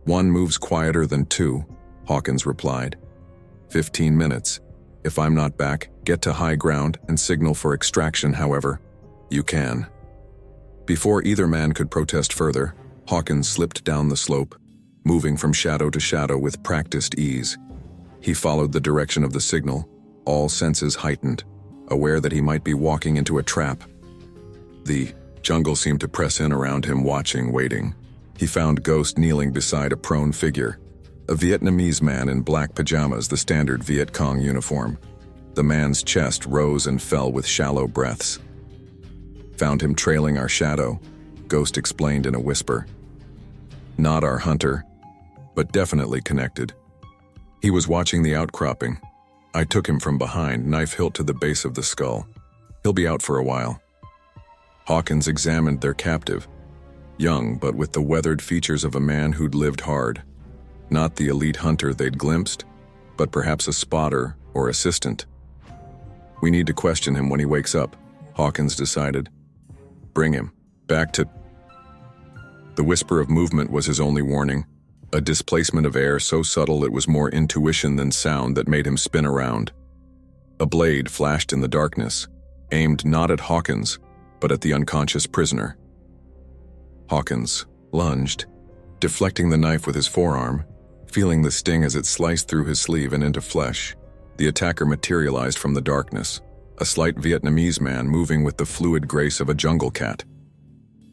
"One moves quieter than 2, Hawkins replied. 15 minutes. If I'm not back, get to high ground and signal for extraction however you can." Before either man could protest further, Hawkins slipped down the slope, moving from shadow to shadow with practiced ease. He followed the direction of the signal, all senses heightened, aware that he might be walking into a trap. The jungle seemed to press in around him, watching, waiting. He found Ghost kneeling beside a prone figure, a Vietnamese man in black pajamas, the standard Viet Cong uniform. The man's chest rose and fell with shallow breaths. "Found him trailing our shadow," Ghost explained in a whisper. "Not our hunter, but definitely connected. He was watching the outcropping. I took him from behind, knife hilt to the base of the skull. He'll be out for a while." Hawkins examined their captive. Young, but with the weathered features of a man who'd lived hard. Not the elite hunter they'd glimpsed, but perhaps a spotter or assistant. "We need to question him when he wakes up," Hawkins decided. "Bring him back to..." The whisper of movement was his only warning, a displacement of air so subtle it was more intuition than sound that made him spin around. A blade flashed in the darkness, aimed not at Hawkins, but at the unconscious prisoner. Hawkins lunged, deflecting the knife with his forearm, feeling the sting as it sliced through his sleeve and into flesh. The attacker materialized from the darkness, a slight Vietnamese man moving with the fluid grace of a jungle cat.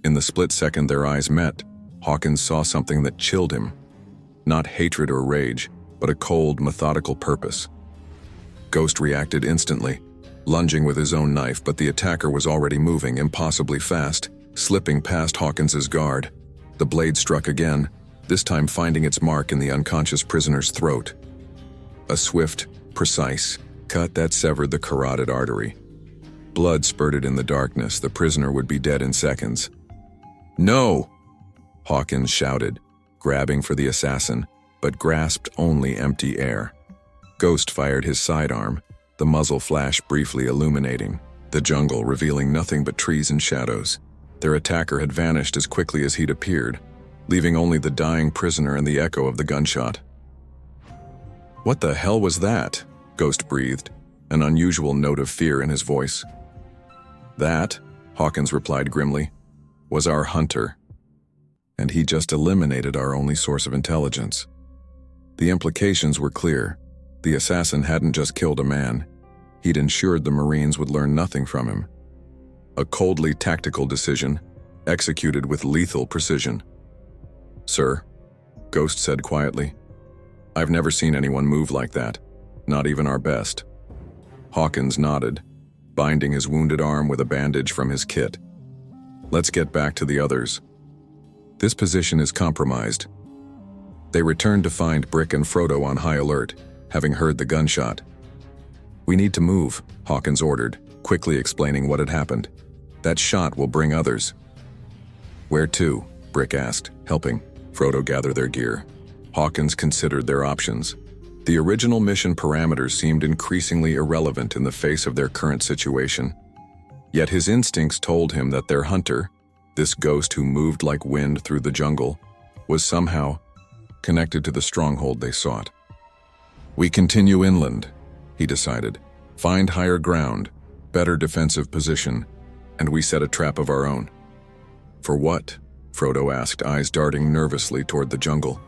In the split second their eyes met, Hawkins saw something that chilled him. Not hatred or rage, but a cold, methodical purpose. Ghost reacted instantly, lunging with his own knife, but the attacker was already moving impossibly fast, slipping past Hawkins's guard. The blade struck again, this time finding its mark in the unconscious prisoner's throat. A swift, precise cut that severed the carotid artery. Blood spurted in the darkness. The prisoner would be dead in seconds. "No!" Hawkins shouted, grabbing for the assassin, but grasped only empty air. Ghost fired his sidearm, the muzzle flash briefly illuminating the jungle, revealing nothing but trees and shadows. Their attacker had vanished as quickly as he'd appeared, leaving only the dying prisoner and the echo of the gunshot. "What the hell was that?" Ghost breathed, an unusual note of fear in his voice. "That," Hawkins replied grimly, "was our hunter. And he just eliminated our only source of intelligence." The implications were clear. The assassin hadn't just killed a man. He'd ensured the Marines would learn nothing from him. A coldly tactical decision, executed with lethal precision. "Sir," Ghost said quietly. I've never seen anyone move like that, not even our best. Hawkins nodded, binding his wounded arm with a bandage from his kit. Let's get back to the others. This position is compromised. They returned to find Brick and Frodo on high alert, having heard the gunshot. We need to move, Hawkins ordered, quickly explaining what had happened. That shot will bring others. Where to? Brick asked, helping Frodo gather their gear. Hawkins considered their options. The original mission parameters seemed increasingly irrelevant in the face of their current situation. Yet his instincts told him that their hunter, this ghost who moved like wind through the jungle, was somehow connected to the stronghold they sought. We continue inland, he decided. Find higher ground, better defensive position, and we set a trap of our own. For what? Frodo asked, eyes darting nervously toward the jungle.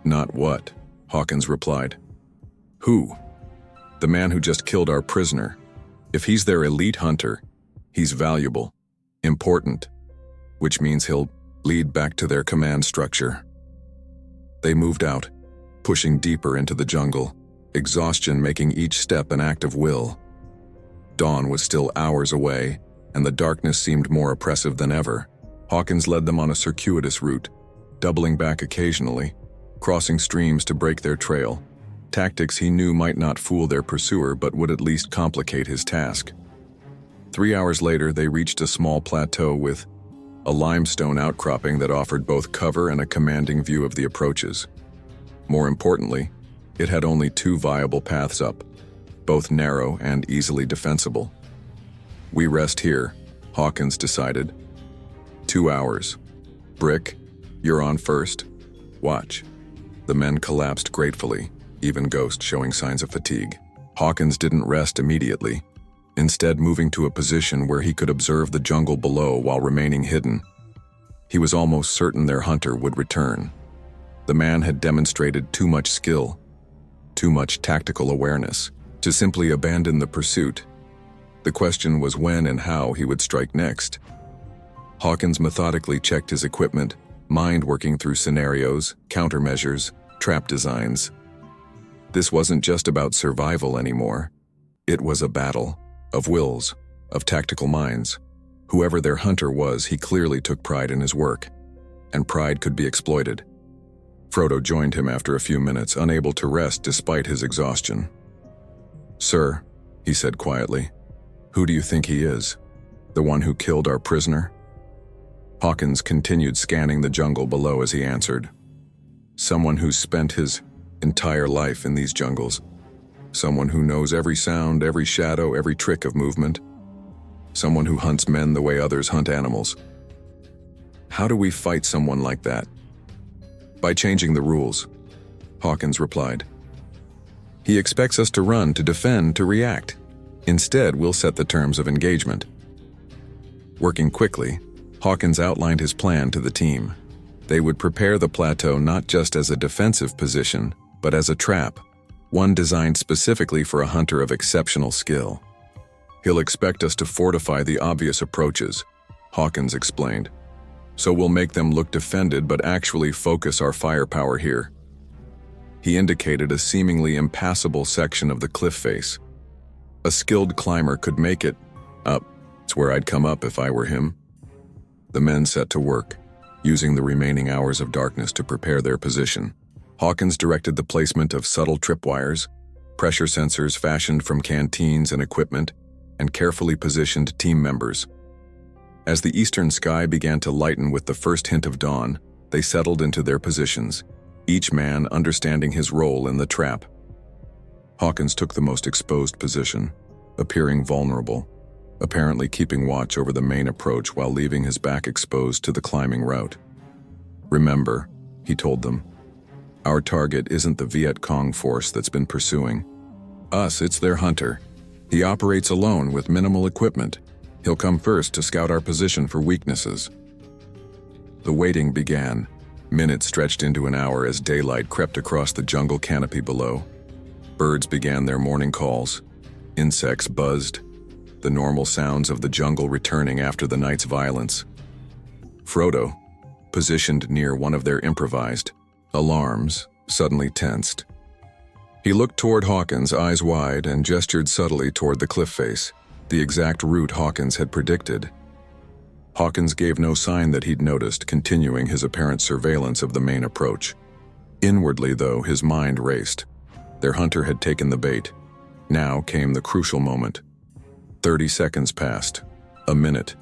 Not what, Hawkins replied. Who? The man who just killed our prisoner. If he's their elite hunter, he's valuable, important, which means he'll lead back to their command structure. They moved out, pushing deeper into the jungle, exhaustion making each step an act of will. Dawn was still hours away, and the darkness seemed more oppressive than ever. Hawkins led them on a circuitous route, doubling back occasionally, crossing streams to break their trail, tactics he knew might not fool their pursuer but would at least complicate his task. 3 hours later, they reached a small plateau with a limestone outcropping that offered both cover and a commanding view of the approaches. More importantly, it had only 2 viable paths up, both narrow and easily defensible. We rest here, Hawkins decided. 2 hours. Brick, you're on first. Watch. The men collapsed gratefully, even Ghost showing signs of fatigue. Hawkins didn't rest immediately, instead moving to a position where he could observe the jungle below while remaining hidden. He was almost certain their hunter would return. The man had demonstrated too much skill, too much tactical awareness, to simply abandon the pursuit. The question was when and how he would strike next. Hawkins methodically checked his equipment, mind working through scenarios, countermeasures, trap designs. This wasn't just about survival anymore. It was a battle of wills, of tactical minds. Whoever their hunter was, he clearly took pride in his work, and pride could be exploited. Frodo joined him after a few minutes, unable to rest despite his exhaustion. Sir, he said quietly, who do you think he is? The one who killed our prisoner? Hawkins continued scanning the jungle below as he answered. Someone who's spent his entire life in these jungles. Someone who knows every sound, every shadow, every trick of movement. Someone who hunts men the way others hunt animals. How do we fight someone like that? By changing the rules, Hawkins replied. He expects us to run, to defend, to react. Instead, we'll set the terms of engagement. Working quickly, Hawkins outlined his plan to the team. They would prepare the plateau not just as a defensive position, but as a trap, one designed specifically for a hunter of exceptional skill. He'll expect us to fortify the obvious approaches, Hawkins explained. So we'll make them look defended but actually focus our firepower here. He indicated a seemingly impassable section of the cliff face. A skilled climber could make it up. It's where I'd come up if I were him. The men set to work, using the remaining hours of darkness to prepare their position. Hawkins directed the placement of subtle tripwires, pressure sensors fashioned from canteens and equipment, and carefully positioned team members. As the eastern sky began to lighten with the first hint of dawn, they settled into their positions, each man understanding his role in the trap. Hawkins took the most exposed position, appearing vulnerable, apparently keeping watch over the main approach while leaving his back exposed to the climbing route. Remember, he told them, our target isn't the Viet Cong force that's been pursuing us, it's their hunter. He operates alone with minimal equipment. He'll come first to scout our position for weaknesses. The waiting began. Minutes stretched into an hour as daylight crept across the jungle canopy below. Birds began their morning calls. Insects buzzed, the normal sounds of the jungle returning after the night's violence. Frodo, positioned near one of their improvised alarms, suddenly tensed. He looked toward Hawkins, eyes wide, and gestured subtly toward the cliff face, the exact route Hawkins had predicted. Hawkins gave no sign that he'd noticed, continuing his apparent surveillance of the main approach. Inwardly, though, his mind raced. Their hunter had taken the bait. Now came the crucial moment. 30 seconds passed. A minute.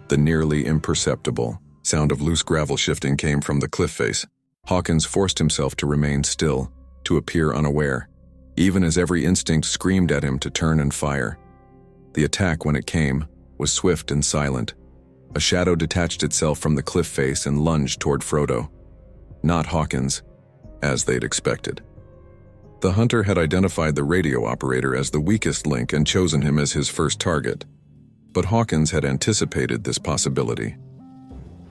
The nearly imperceptible sound of loose gravel shifting came from the cliff face. Hawkins forced himself to remain still, to appear unaware, even as every instinct screamed at him to turn and fire. The attack, when it came, was swift and silent. A shadow detached itself from the cliff face and lunged toward Frodo. Not Hawkins, as they'd expected. The hunter had identified the radio operator as the weakest link and chosen him as his first target. But Hawkins had anticipated this possibility.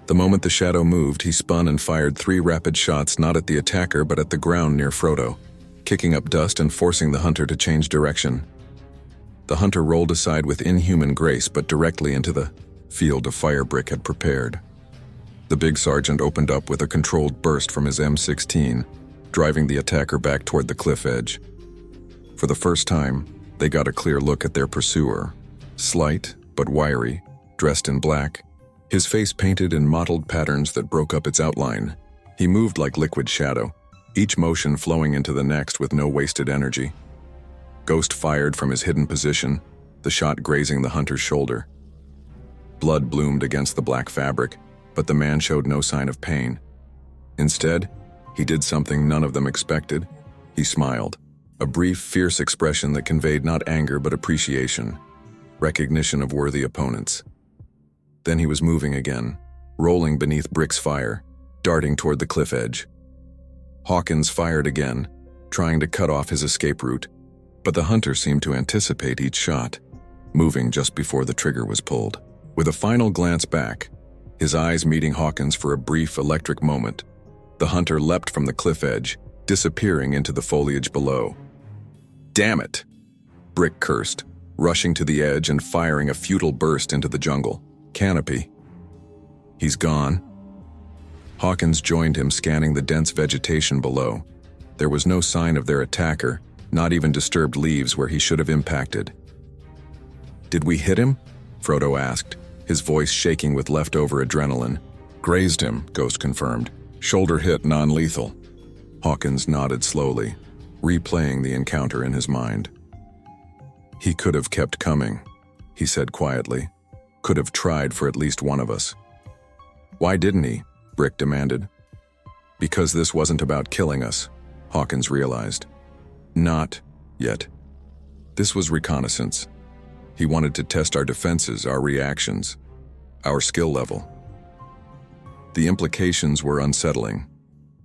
The moment the shadow moved, he spun and fired 3 rapid shots not at the attacker but at the ground near Frodo, kicking up dust and forcing the hunter to change direction. The hunter rolled aside with inhuman grace but directly into the field a fire brick had prepared. The big sergeant opened up with a controlled burst from his M16, driving the attacker back toward the cliff edge. For the first time, they got a clear look at their pursuer, slight but wiry, dressed in black, his face painted in mottled patterns that broke up its outline. He moved like liquid shadow, each motion flowing into the next with no wasted energy. Ghost fired from his hidden position, the shot grazing the hunter's shoulder. Blood bloomed against the black fabric, but the man showed no sign of pain. Instead, he did something none of them expected. He smiled, a brief, fierce expression that conveyed not anger but appreciation, recognition of worthy opponents. Then he was moving again, rolling beneath Brick's fire, darting toward the cliff edge. Hawkins fired again, trying to cut off his escape route, but the hunter seemed to anticipate each shot, moving just before the trigger was pulled. With a final glance back, his eyes meeting Hawkins for a brief electric moment, the hunter leapt from the cliff edge, disappearing into the foliage below. "Damn it!" Brick cursed, rushing to the edge and firing a futile burst into the jungle. Canopy. "He's gone." Hawkins joined him, scanning the dense vegetation below. There was no sign of their attacker, not even disturbed leaves where he should have impacted. "Did we hit him?" Frodo asked, his voice shaking with leftover adrenaline. "Grazed him," Ghost confirmed. "Shoulder hit, non-lethal." Hawkins nodded slowly, replaying the encounter in his mind. "He could have kept coming," he said quietly. "Could have tried for at least one of us." "Why didn't he?" Brick demanded. "Because this wasn't about killing us," Hawkins realized. "Not yet. This was reconnaissance. He wanted to test our defenses, our reactions, our skill level." The implications were unsettling.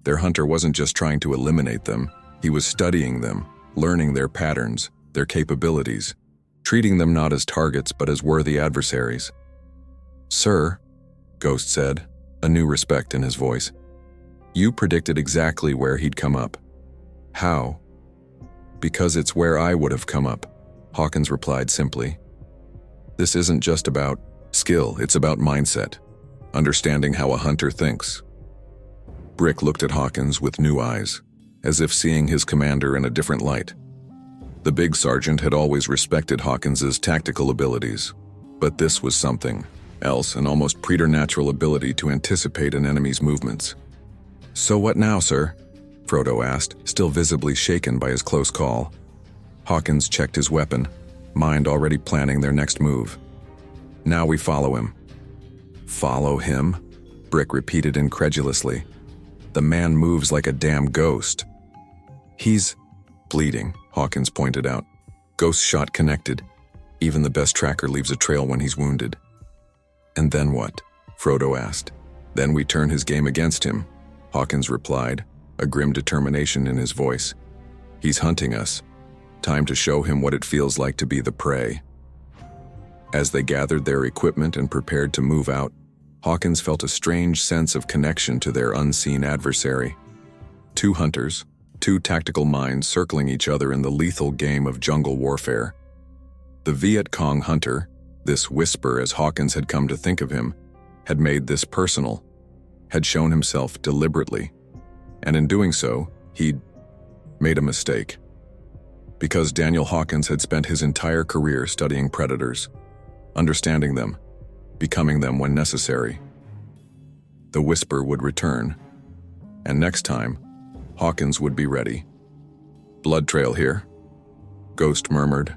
Their hunter wasn't just trying to eliminate them, he was studying them, learning their patterns, their capabilities, treating them not as targets but as worthy adversaries. "Sir," Ghost said, a new respect in his voice, "you predicted exactly where he'd come up." "How?" "Because it's where I would have come up," Hawkins replied simply. "This isn't just about skill, it's about mindset, understanding how a hunter thinks." Brick looked at Hawkins with new eyes, as if seeing his commander in a different light. The big sergeant had always respected Hawkins's tactical abilities, but this was something else, an almost preternatural ability to anticipate an enemy's movements. "So what now, sir?" Frodo asked, still visibly shaken by his close call. Hawkins checked his weapon, mind already planning their next move. "Now we follow him." "Follow him?" Brick repeated incredulously. "The man moves like a damn ghost." "He's bleeding," Hawkins pointed out. "Ghost shot connected. Even the best tracker leaves a trail when he's wounded." "And then what?" Frodo asked. "Then we turn his game against him," Hawkins replied, a grim determination in his voice. "He's hunting us. Time to show him what it feels like to be the prey." As they gathered their equipment and prepared to move out, Hawkins felt a strange sense of connection to their unseen adversary. Two hunters, two tactical minds circling each other in the lethal game of jungle warfare. The Viet Cong hunter, this whisper as Hawkins had come to think of him, had made this personal, had shown himself deliberately, and in doing so, He'd made a mistake. Because Daniel Hawkins had spent his entire career studying predators, understanding them, becoming them when necessary. The whisper would return, and next time, Hawkins would be ready. "Blood trail here," Ghost murmured,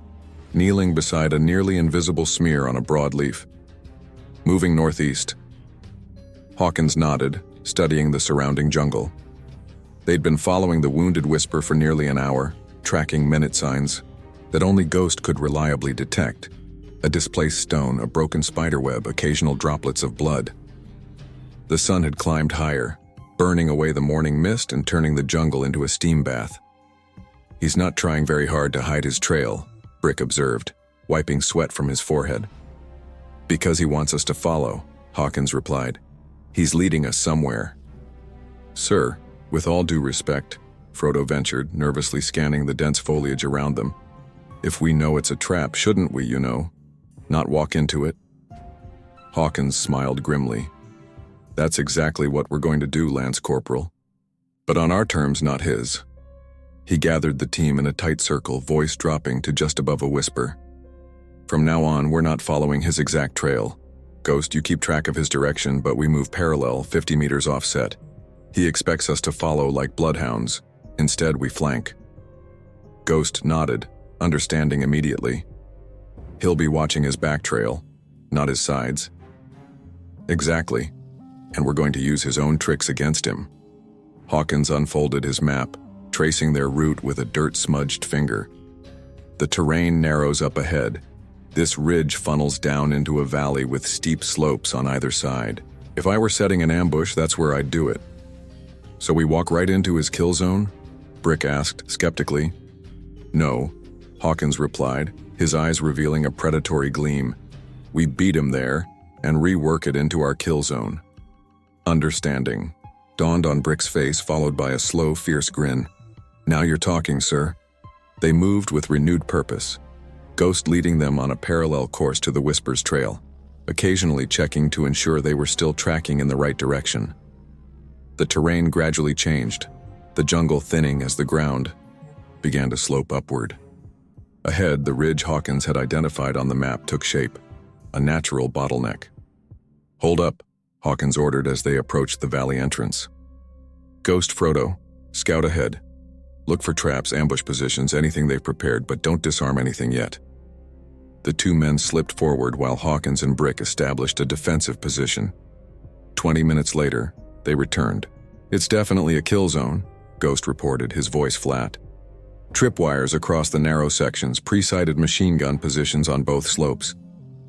kneeling beside a nearly invisible smear on a broadleaf. "Moving northeast." Hawkins nodded, studying the surrounding jungle. They'd been following the wounded whisper for nearly an hour, tracking minute signs that only Ghost could reliably detect: a displaced stone, a broken spiderweb, occasional droplets of blood. The sun had climbed higher, burning away the morning mist and turning the jungle into a steam bath. "He's not trying very hard to hide his trail," Brick observed, wiping sweat from his forehead. "Because he wants us to follow," Hawkins replied. "He's leading us somewhere." "Sir, with all due respect," Frodo ventured, nervously scanning the dense foliage around them. "If we know it's a trap, shouldn't we, not walk into it?" Hawkins smiled grimly. "That's exactly what we're going to do, Lance Corporal. But on our terms, not his." He gathered the team in a tight circle, voice dropping to just above a whisper. "From now on, we're not following his exact trail. Ghost, you keep track of his direction, but we move parallel, 50 meters offset. He expects us to follow like bloodhounds. Instead, we flank." Ghost nodded, understanding immediately. "He'll be watching his back trail, not his sides." "Exactly. And we're going to use his own tricks against him." Hawkins unfolded his map, tracing their route with a dirt-smudged finger. "The terrain narrows up ahead. This ridge funnels down into a valley with steep slopes on either side. If I were setting an ambush, that's where I'd do it." "So we walk right into his kill zone?" Brick asked, skeptically. "No," Hawkins replied, his eyes revealing a predatory gleam. "We beat him there and rework it into our kill zone." "Understanding," dawned on Brick's face, followed by a slow, fierce grin. "Now you're talking, sir." They moved with renewed purpose, Ghost leading them on a parallel course to the Whisper's trail, occasionally checking to ensure they were still tracking in the right direction. The terrain gradually changed, the jungle thinning as the ground began to slope upward. Ahead, the ridge Hawkins had identified on the map took shape, a natural bottleneck. "Hold up," Hawkins ordered as they approached the valley entrance. "Ghost, Frodo, scout ahead. Look for traps, ambush positions, anything they've prepared, but don't disarm anything yet." The two men slipped forward while Hawkins and Brick established a defensive position. 20 minutes later, they returned. "It's definitely a kill zone," Ghost reported, his voice flat. "Tripwires across the narrow sections, pre-sighted machine gun positions on both slopes,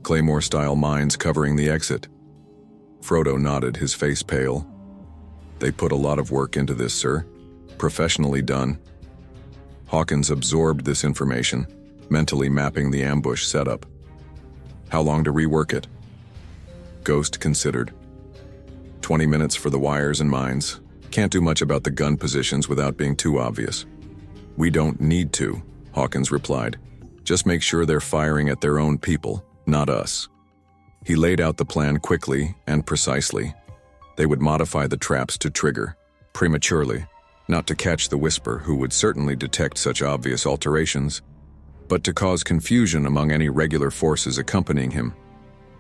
Claymore-style mines covering the exit." Frodo nodded, his face pale. "They put a lot of work into this, sir. Professionally done." Hawkins absorbed this information, mentally mapping the ambush setup. "How long to rework it?" Ghost considered. 20 minutes for the wires and mines. Can't do much about the gun positions without being too obvious." "We don't need to," Hawkins replied. "Just make sure they're firing at their own people, not us." He laid out the plan quickly and precisely. They would modify the traps to trigger, prematurely, not to catch the Whisper, who would certainly detect such obvious alterations, but to cause confusion among any regular forces accompanying him.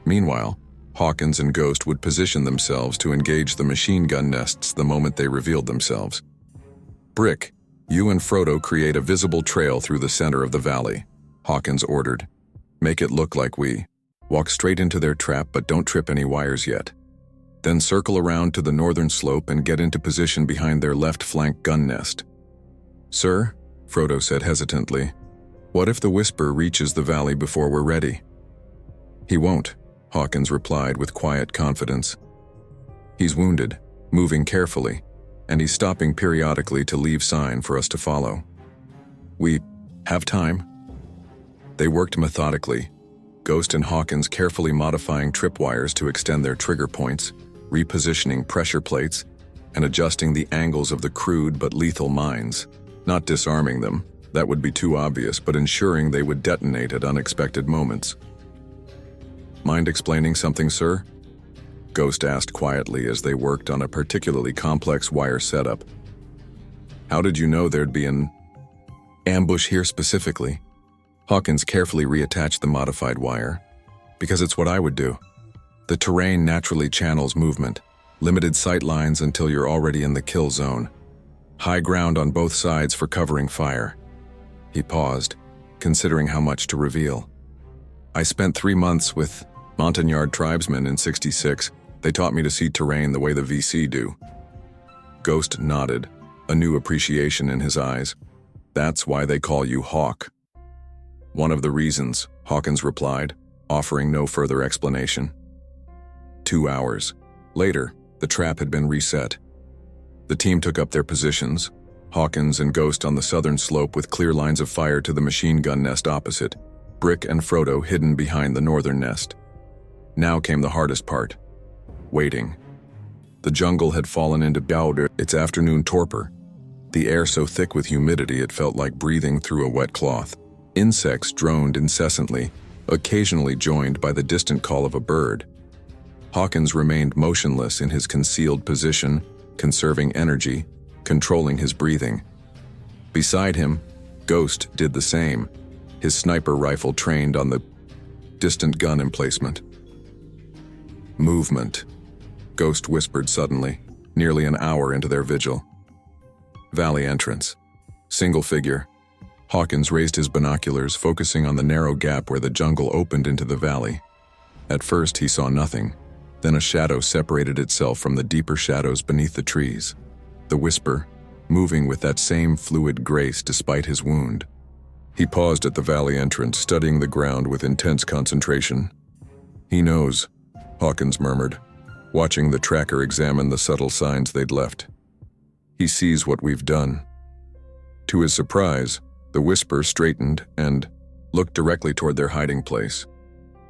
Meanwhile, Hawkins and Ghost would position themselves to engage the machine gun nests the moment they revealed themselves. "Brick, you and Frodo create a visible trail through the center of the valley," Hawkins ordered. "Make it look like we walk straight into their trap, but don't trip any wires yet. Then circle around to the northern slope and get into position behind their left flank gun nest." "Sir," Frodo said hesitantly, "what if the Whisper reaches the valley before we're ready?" "He won't," Hawkins replied with quiet confidence. "He's wounded, moving carefully, and he's stopping periodically to leave sign for us to follow. We have time." They worked methodically, Ghost and Hawkins carefully modifying tripwires to extend their trigger points, repositioning pressure plates, and adjusting the angles of the crude but lethal mines. Not disarming them, that would be too obvious, but ensuring they would detonate at unexpected moments. "Mind explaining something, sir?" Ghost asked quietly as they worked on a particularly complex wire setup. How did you know there'd be an ambush here specifically? Hawkins carefully reattached the modified wire. Because it's what I would do. The terrain naturally channels movement, limited sight lines until you're already in the kill zone. High ground on both sides for covering fire. He paused, considering how much to reveal. I spent 3 months with Montagnard tribesmen in '66. They taught me to see terrain the way the VC do. Ghost nodded, a new appreciation in his eyes. That's why they call you Hawk. One of the reasons, Hawkins replied, offering no further explanation. 2 hours later, the trap had been reset. The team took up their positions, Hawkins and Ghost on the southern slope with clear lines of fire to the machine gun nest opposite, Brick and Frodo hidden behind the northern nest. Now came the hardest part. Waiting. The jungle had fallen into its afternoon torpor, the air so thick with humidity it felt like breathing through a wet cloth. Insects droned incessantly, occasionally joined by the distant call of a bird. Hawkins remained motionless in his concealed position, conserving energy, controlling his breathing. Beside him, Ghost did the same, his sniper rifle trained on the distant gun emplacement. Movement, Ghost whispered suddenly, nearly an hour into their vigil. Valley entrance. Single figure. Hawkins raised his binoculars, focusing on the narrow gap where the jungle opened into the valley. At first, he saw nothing. Then a shadow separated itself from the deeper shadows beneath the trees. The whisper, moving with that same fluid grace despite his wound. He paused at the valley entrance, studying the ground with intense concentration. He knows, Hawkins murmured, watching the tracker examine the subtle signs they'd left. He sees what we've done. To his surprise, the whisper straightened and looked directly toward their hiding place.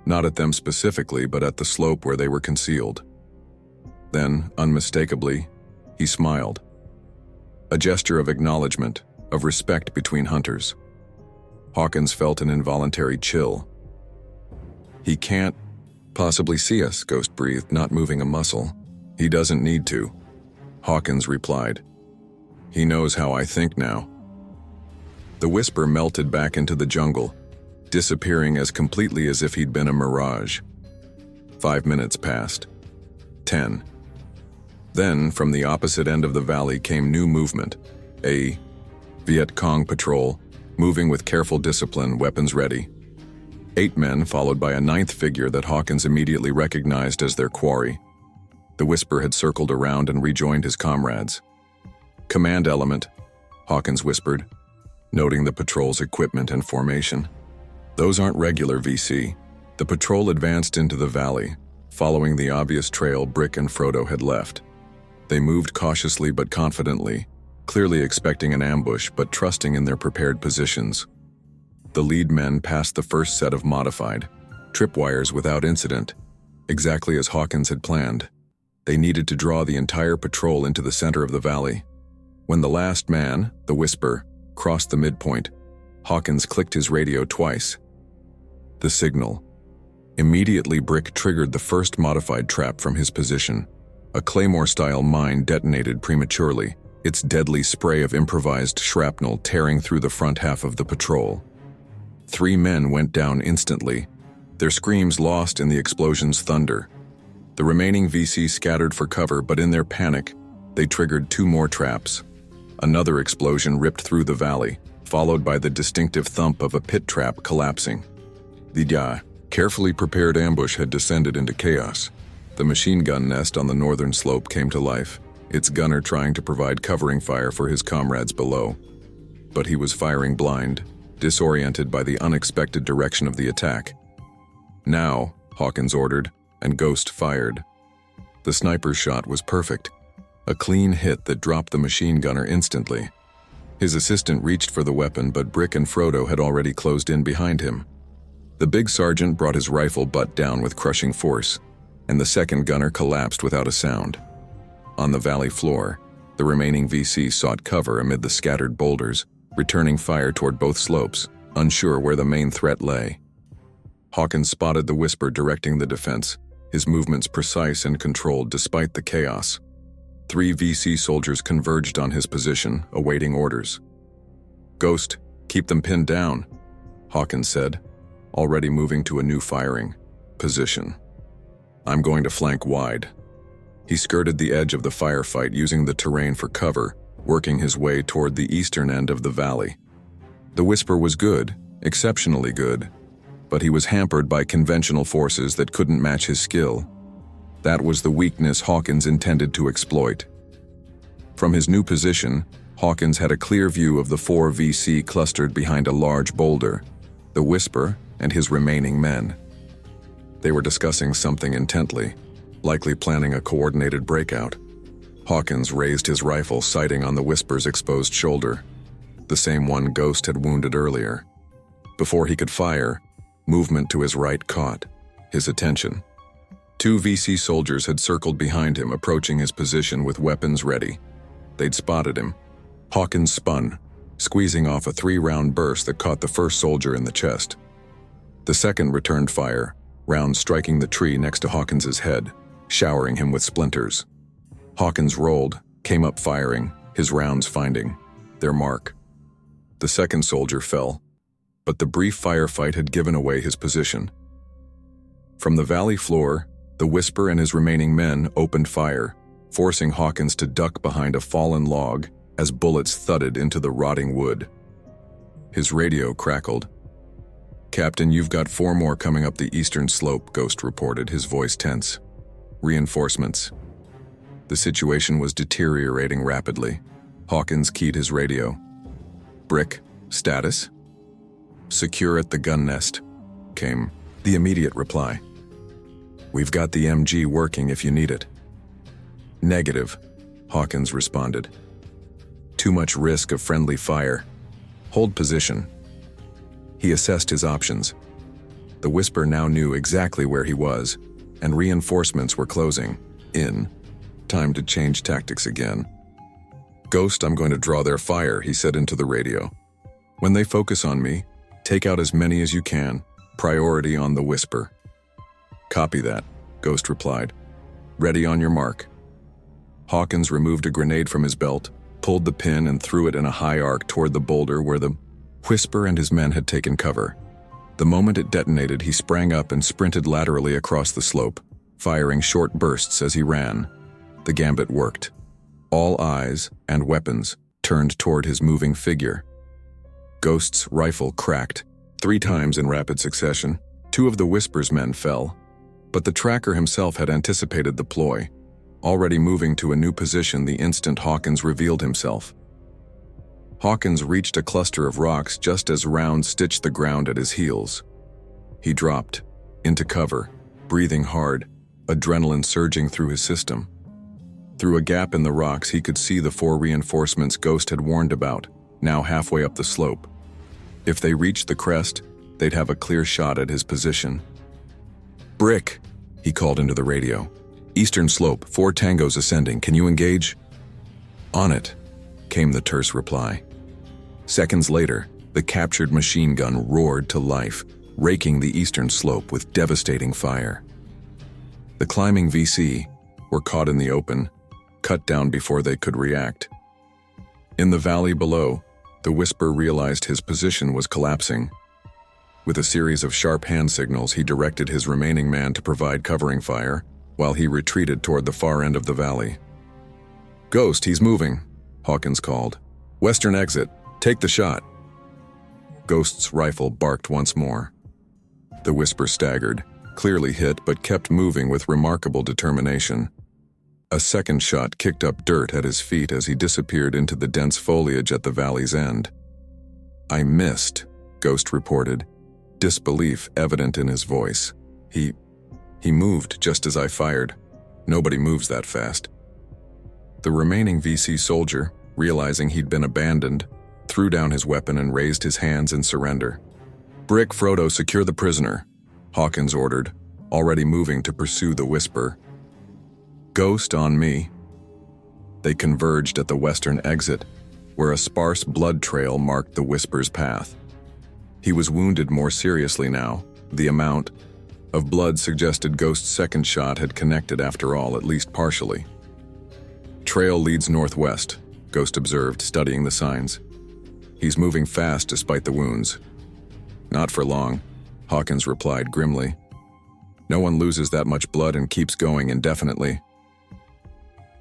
Not at them specifically, but at the slope where they were concealed. Then, unmistakably, he smiled. A gesture of acknowledgement, of respect between hunters. Hawkins felt an involuntary chill. He can't possibly see us, Ghost breathed, not moving a muscle. He doesn't need to. Hawkins replied. He knows how I think now. The whisper melted back into the jungle, disappearing as completely as if he'd been a mirage. 5 minutes passed. 10. Then, from the opposite end of the valley came new movement. A Viet Cong patrol, moving with careful discipline, weapons ready. 8 men, followed by a 9th figure that Hawkins immediately recognized as their quarry. The whisper had circled around and rejoined his comrades. Command element, Hawkins whispered, noting the patrol's equipment and formation. Those aren't regular VC. The patrol advanced into the valley, following the obvious trail Brick and Frodo had left. They moved cautiously but confidently, clearly expecting an ambush but trusting in their prepared positions. The lead men passed the first set of modified tripwires without incident, exactly as Hawkins had planned. They needed to draw the entire patrol into the center of the valley. When the last man, the whisper, crossed the midpoint, Hawkins clicked his radio twice. The signal. Immediately, Brick triggered the first modified trap from his position. A Claymore-style mine detonated prematurely, its deadly spray of improvised shrapnel tearing through the front half of the patrol. 3 men went down instantly, their screams lost in the explosion's thunder. The remaining VC scattered for cover, but in their panic, they triggered 2 more traps. Another explosion ripped through the valley, followed by the distinctive thump of a pit trap collapsing. The carefully prepared ambush had descended into chaos. The machine gun nest on the northern slope came to life, its gunner trying to provide covering fire for his comrades below. But he was firing blind, disoriented by the unexpected direction of the attack. Now, Hawkins ordered, and Ghost fired. The sniper's shot was perfect, a clean hit that dropped the machine gunner instantly. His assistant reached for the weapon, but Brick and Frodo had already closed in behind him. The big sergeant brought his rifle butt down with crushing force, and the second gunner collapsed without a sound. On the valley floor, the remaining VC sought cover amid the scattered boulders, returning fire toward both slopes, unsure where the main threat lay. Hawkins spotted the whisper directing the defense, his movements precise and controlled despite the chaos. 3 VC soldiers converged on his position, awaiting orders. "Ghost, keep them pinned down," Hawkins said, already moving to a new firing position. "I'm going to flank wide." He skirted the edge of the firefight using the terrain for cover, working his way toward the eastern end of the valley. The Whisper was good, exceptionally good, but he was hampered by conventional forces that couldn't match his skill. That was the weakness Hawkins intended to exploit. From his new position, Hawkins had a clear view of the 4 VC clustered behind a large boulder, the Whisper and his remaining men. They were discussing something intently, likely planning a coordinated breakout. Hawkins raised his rifle, sighting on the Whisper's exposed shoulder, the same one Ghost had wounded earlier. Before he could fire, movement to his right caught his attention. 2 VC soldiers had circled behind him, approaching his position with weapons ready. They'd spotted him. Hawkins spun, squeezing off a 3-round burst that caught the first soldier in the chest. The second returned fire, rounds striking the tree next to Hawkins's head, showering him with splinters. Hawkins rolled, came up firing, his rounds finding their mark. The second soldier fell, but the brief firefight had given away his position. From the valley floor, the Whisper and his remaining men opened fire, forcing Hawkins to duck behind a fallen log as bullets thudded into the rotting wood. His radio crackled. "Captain, you've got 4 more coming up the eastern slope," Ghost reported, his voice tense. "Reinforcements." The situation was deteriorating rapidly. Hawkins keyed his radio. "Brick, status?" "Secure at the gun nest," came the immediate reply. "We've got the MG working if you need it." "Negative," Hawkins responded. "Too much risk of friendly fire. Hold position." He assessed his options. The Whisper now knew exactly where he was, and reinforcements were closing in. Time to change tactics again. "Ghost, I'm going to draw their fire," he said into the radio. "When they focus on me, take out as many as you can. Priority on the Whisper." "Copy that," Ghost replied. "Ready on your mark." Hawkins removed a grenade from his belt, pulled the pin and threw it in a high arc toward the boulder where the Whisper and his men had taken cover. The moment it detonated, he sprang up and sprinted laterally across the slope, firing short bursts as he ran. The gambit worked. All eyes and weapons turned toward his moving figure. Ghost's rifle cracked 3 times in rapid succession. 2 of the Whisper's men fell, but the tracker himself had anticipated the ploy, already moving to a new position the instant Hawkins revealed himself. Hawkins reached a cluster of rocks just as rounds stitched the ground at his heels. He dropped into cover, breathing hard, adrenaline surging through his system. Through a gap in the rocks, he could see the 4 reinforcements Ghost had warned about, now halfway up the slope. If they reached the crest, they'd have a clear shot at his position. "Brick," he called into the radio. "Eastern slope, 4 tangos ascending. Can you engage?" "On it," came the terse reply. Seconds later, the captured machine gun roared to life, raking the eastern slope with devastating fire. The climbing VC were caught in the open, cut down before they could react. In the valley below, the Whisper realized his position was collapsing. With a series of sharp hand signals, he directed his remaining man to provide covering fire, while he retreated toward the far end of the valley. "Ghost, he's moving," Hawkins called. "Western exit. Take the shot." Ghost's rifle barked once more. The Whisper staggered, clearly hit, but kept moving with remarkable determination. A second shot kicked up dirt at his feet as he disappeared into the dense foliage at the valley's end. "I missed," Ghost reported, disbelief evident in his voice. He moved just as I fired. Nobody moves that fast." The remaining VC soldier, realizing he'd been abandoned, threw down his weapon and raised his hands in surrender. "Brick, Frodo, secure the prisoner," Hawkins ordered, already moving to pursue the Whisper. "Ghost, on me." They converged at the western exit, where a sparse blood trail marked the Whisper's path. He was wounded more seriously now. The amount of blood suggested Ghost's second shot had connected after all, at least partially. trail leads northwest, Ghost observed, studying the signs. He's moving fast despite the wounds. Not for long, Hawkins replied grimly. No one loses that much blood and keeps going indefinitely.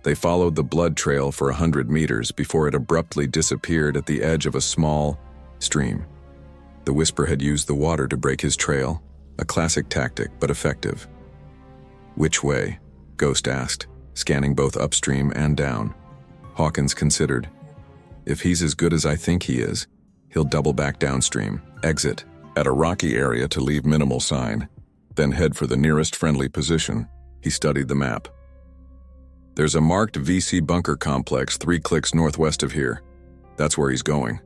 They followed the blood trail for 100 meters before it abruptly disappeared at the edge of a small stream. The Whisper had used the water to break his trail, a classic tactic but effective. Which way? Ghost asked, scanning both upstream and down. Hawkins considered. If he's as good as I think he is, he'll double back downstream, exit at a rocky area to leave minimal sign, then head for the nearest friendly position. He studied the map. There's a marked VC bunker complex 3 clicks northwest of here. That's where he's going.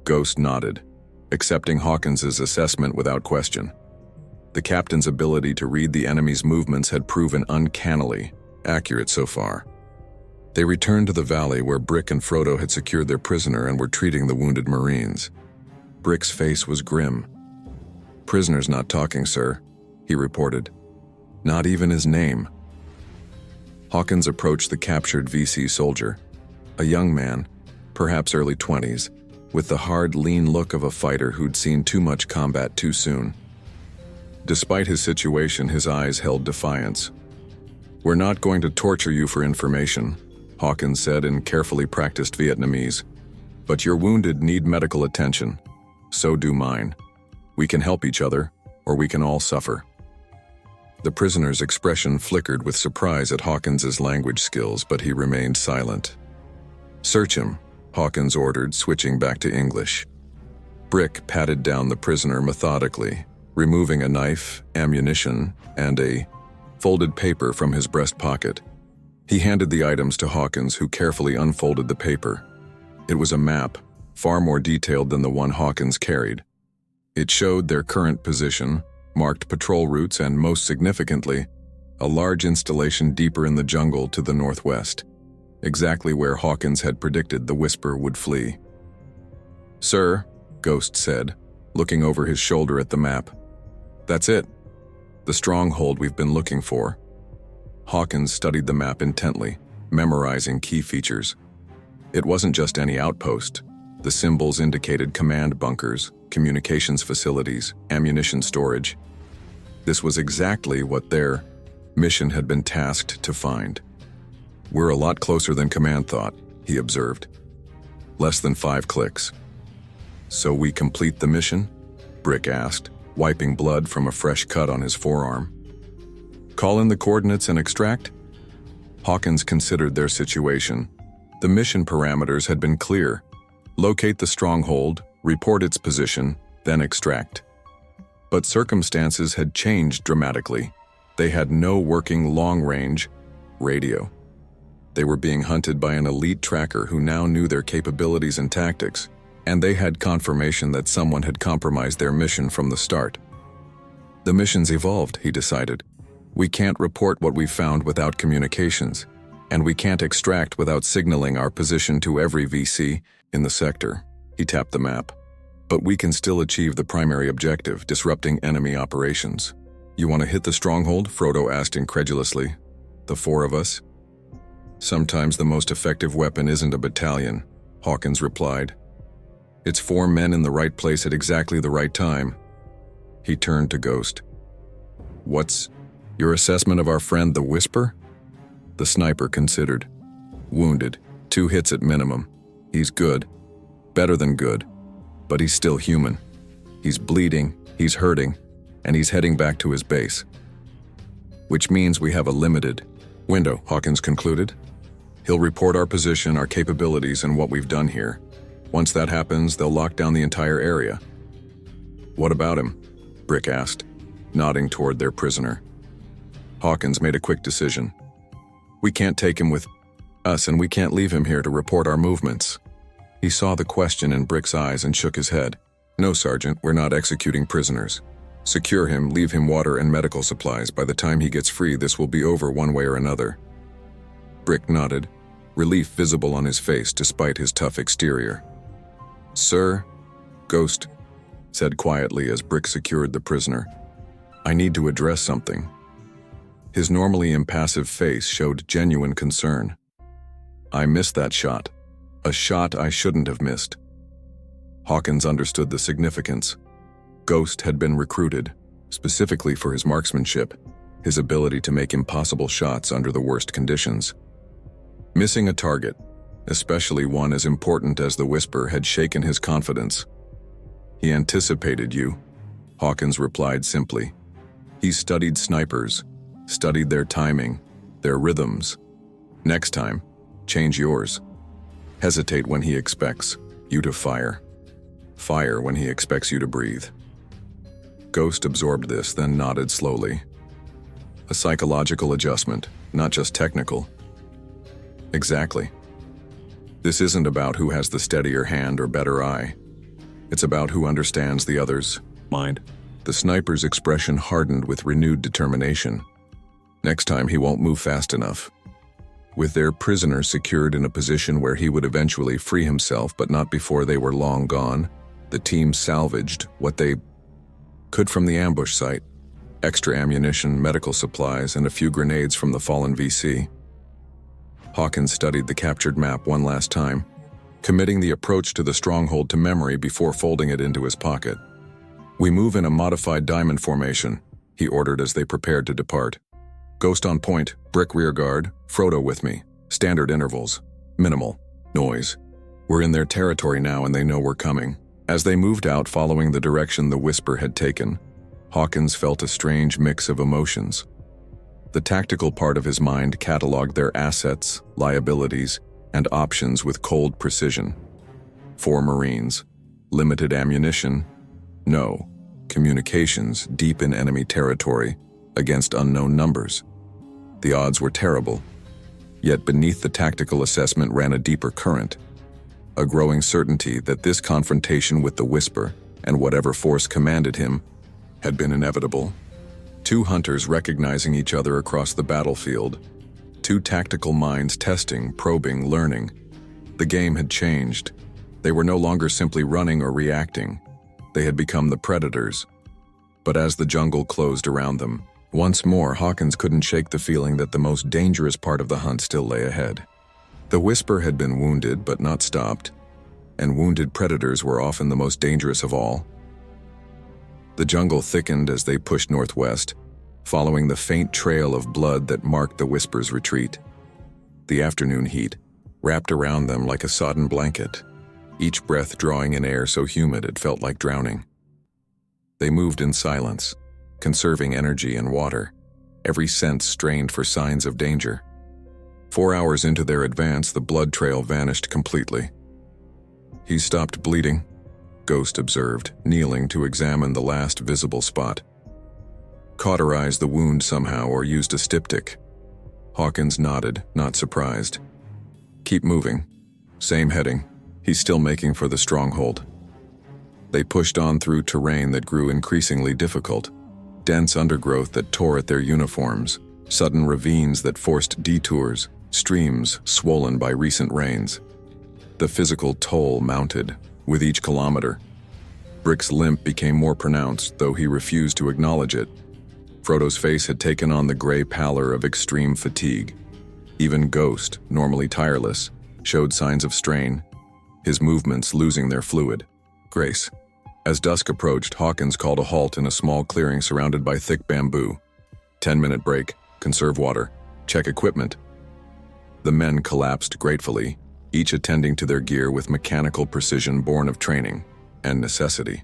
Ghost nodded, accepting Hawkins's assessment without question. The captain's ability to read the enemy's movements had proven uncannily accurate so far. They returned to the valley where Brick and Frodo had secured their prisoner and were treating the wounded Marines. Brick's face was grim. "Prisoner's not talking, sir," he reported. "Not even his name." Hawkins approached the captured VC soldier, a young man, perhaps early 20s, with the hard, lean look of a fighter who'd seen too much combat too soon. Despite his situation, his eyes held defiance. "We're not going to torture you for information," Hawkins said in carefully practiced Vietnamese. "But your wounded need medical attention. So do mine. We can help each other, or we can all suffer." The prisoner's expression flickered with surprise at Hawkins's language skills, but he remained silent. "Search him," Hawkins ordered, switching back to English. Brick patted down the prisoner methodically, removing a knife, ammunition, and a folded paper from his breast pocket. He handed the items to Hawkins, who carefully unfolded the paper. It was a map, far more detailed than the one Hawkins carried. It showed their current position, marked patrol routes, and most significantly, a large installation deeper in the jungle to the northwest, exactly where Hawkins had predicted the Whisper would flee. "Sir," Ghost said, looking over his shoulder at the map. "That's it. The stronghold we've been looking for." Hawkins studied the map intently, memorizing key features. It wasn't just any outpost. The symbols indicated command bunkers, communications facilities, ammunition storage. This was exactly what their mission had been tasked to find. "We're a lot closer than command thought," he observed. "Less than 5 clicks." "So we complete the mission?" Brick asked, wiping blood from a fresh cut on his forearm. "Call in the coordinates and extract?" Hawkins considered their situation. The mission parameters had been clear. Locate the stronghold, report its position, then extract. But circumstances had changed dramatically. They had no working long-range radio. They were being hunted by an elite tracker who now knew their capabilities and tactics, and they had confirmation that someone had compromised their mission from the start. The mission's evolved, he decided. We can't report what we found without communications, and we can't extract without signaling our position to every VC in the sector. He tapped the map. But we can still achieve the primary objective, disrupting enemy operations. "You want to hit the stronghold?" Frodo asked incredulously. "The 4 of us?" "Sometimes the most effective weapon isn't a battalion," Hawkins replied. "It's 4 men in the right place at exactly the right time." He turned to Ghost. "What's your assessment of our friend the Whisper?" The sniper considered. "Wounded. 2 hits at minimum. He's good. Better than good. But he's still human. He's bleeding, he's hurting, and he's heading back to his base. Which means we have a limited window," Hawkins concluded. "He'll report our position, our capabilities, and what we've done here. Once that happens, they'll lock down the entire area." "What about him?" Brick asked, nodding toward their prisoner. Hawkins made a quick decision. "We can't take him with us, and we can't leave him here to report our movements." He saw the question in Brick's eyes and shook his head. "No, Sergeant, we're not executing prisoners. Secure him, leave him water and medical supplies. By the time he gets free, this will be over one way or another." Brick nodded, relief visible on his face despite his tough exterior. "Sir," Ghost said quietly as Brick secured the prisoner, "I need to address something." His normally impassive face showed genuine concern. I missed that shot. A shot I shouldn't have missed. Hawkins understood the significance. Ghost had been recruited, specifically for his marksmanship, his ability to make impossible shots under the worst conditions. Missing a target, especially one as important as the Whisper, had shaken his confidence. He anticipated you, Hawkins replied simply. He studied snipers, studied their timing, their rhythms. Next time, change yours. Hesitate when he expects you to fire. Fire when he expects you to breathe. Ghost absorbed this, then nodded slowly. A psychological adjustment, not just technical. Exactly. This isn't about who has the steadier hand or better eye. It's about who understands the other's mind. The sniper's expression hardened with renewed determination. Next time he won't move fast enough. With their prisoner secured in a position where he would eventually free himself, but not before they were long gone, the team salvaged what they could from the ambush site. Extra ammunition, medical supplies, and a few grenades from the fallen VC. Hawkins studied the captured map one last time, committing the approach to the stronghold to memory before folding it into his pocket. We move in a modified diamond formation, he ordered as they prepared to depart. Ghost on point, brick rear guard, Frodo with me, standard intervals, minimal, noise. We're in their territory now and they know we're coming. As they moved out following the direction the Whisper had taken, Hawkins felt a strange mix of emotions. The tactical part of his mind cataloged their assets, liabilities, and options with cold precision. 4 Marines, limited ammunition, no. Communications deep in enemy territory, against unknown numbers. The odds were terrible. Yet beneath the tactical assessment ran a deeper current. A growing certainty that this confrontation with the Whisper, and whatever force commanded him, had been inevitable. 2 hunters recognizing each other across the battlefield. 2 tactical minds testing, probing, learning. The game had changed. They were no longer simply running or reacting. They had become the predators. But as the jungle closed around them, once more Hawkins couldn't shake the feeling that the most dangerous part of the hunt still lay ahead. The Whisper had been wounded but not stopped, and wounded predators were often the most dangerous of all. The jungle thickened as they pushed northwest, following the faint trail of blood that marked the Whisper's retreat. The afternoon heat wrapped around them like a sodden blanket, each breath drawing in air so humid it felt like drowning. They moved in silence, conserving energy and water, every sense strained for signs of danger. 4 hours into their advance, the blood trail vanished completely. He stopped bleeding, Ghost observed, kneeling to examine the last visible spot. Cauterized the wound somehow or used a styptic. Hawkins nodded, not surprised. Keep moving. Same heading. He's still making for the stronghold. They pushed on through terrain that grew increasingly difficult. Dense undergrowth that tore at their uniforms, sudden ravines that forced detours, streams swollen by recent rains. The physical toll mounted with each kilometer. Brick's limp became more pronounced, though he refused to acknowledge it. Frodo's face had taken on the gray pallor of extreme fatigue. Even Ghost, normally tireless, showed signs of strain, his movements losing their fluid. Grace. As dusk approached, Hawkins called a halt in a small clearing surrounded by thick bamboo. 10-minute break, conserve water, check equipment. The men collapsed gratefully, each attending to their gear with mechanical precision born of training and necessity.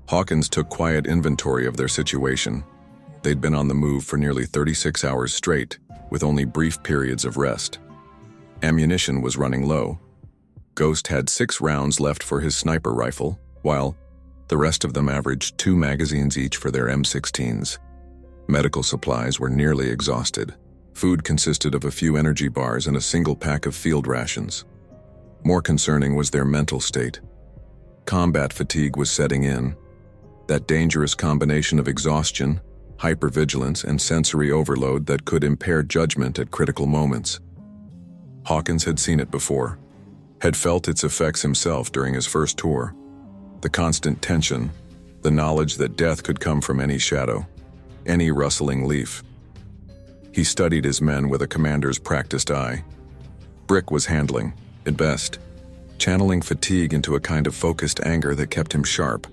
Hawkins took quiet inventory of their situation. They'd been on the move for nearly 36 hours straight, with only brief periods of rest. Ammunition was running low. Ghost had 6 rounds left for his sniper rifle, while the rest of them averaged 2 magazines each for their M16s. Medical supplies were nearly exhausted. Food consisted of a few energy bars and a single pack of field rations. More concerning was their mental state. Combat fatigue was setting in. That dangerous combination of exhaustion, hypervigilance, and sensory overload that could impair judgment at critical moments. Hawkins had seen it before, had felt its effects himself during his first tour. The constant tension, the knowledge that death could come from any shadow, any rustling leaf. He studied his men with a commander's practiced eye. Brick was handling, at best, channeling fatigue into a kind of focused anger that kept him sharp.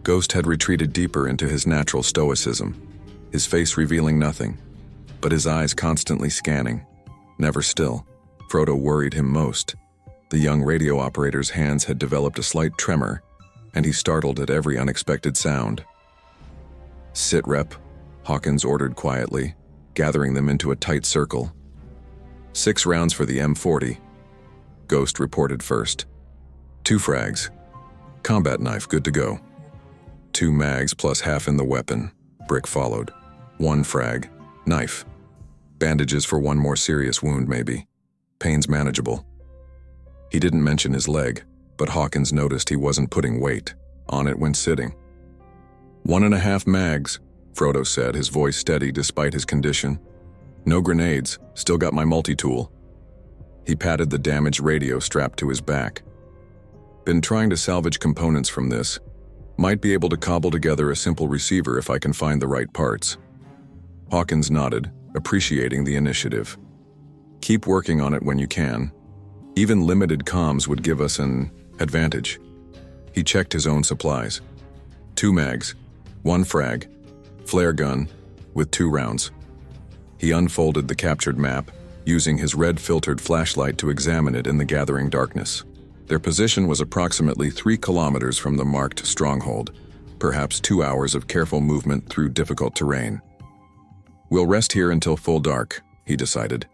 Ghost had retreated deeper into his natural stoicism, his face revealing nothing, but his eyes constantly scanning, never still. Frodo worried him most. The young radio operator's hands had developed a slight tremor, and he startled at every unexpected sound. "Sit, Rep," Hawkins ordered quietly, gathering them into a tight circle. 6 rounds for the M40. Ghost reported first. 2 frags. Combat knife good to go. 2 mags plus half in the weapon. Brick followed. 1 frag. Knife. Bandages for 1 more serious wound maybe. Pain's manageable. He didn't mention his leg, but Hawkins noticed he wasn't putting weight on it when sitting. 1.5 mags, Frodo said, his voice steady despite his condition. No grenades, still got my multi-tool. He patted the damaged radio strapped to his back. Been trying to salvage components from this. Might be able to cobble together a simple receiver if I can find the right parts. Hawkins nodded, appreciating the initiative. Keep working on it when you can. Even limited comms would give us an advantage. He checked his own supplies. 2 mags, 1 frag, flare gun, with 2 rounds. He unfolded the captured map, using his red-filtered flashlight to examine it in the gathering darkness. Their position was approximately 3 kilometers from the marked stronghold, perhaps 2 hours of careful movement through difficult terrain. We'll rest here until full dark, he decided,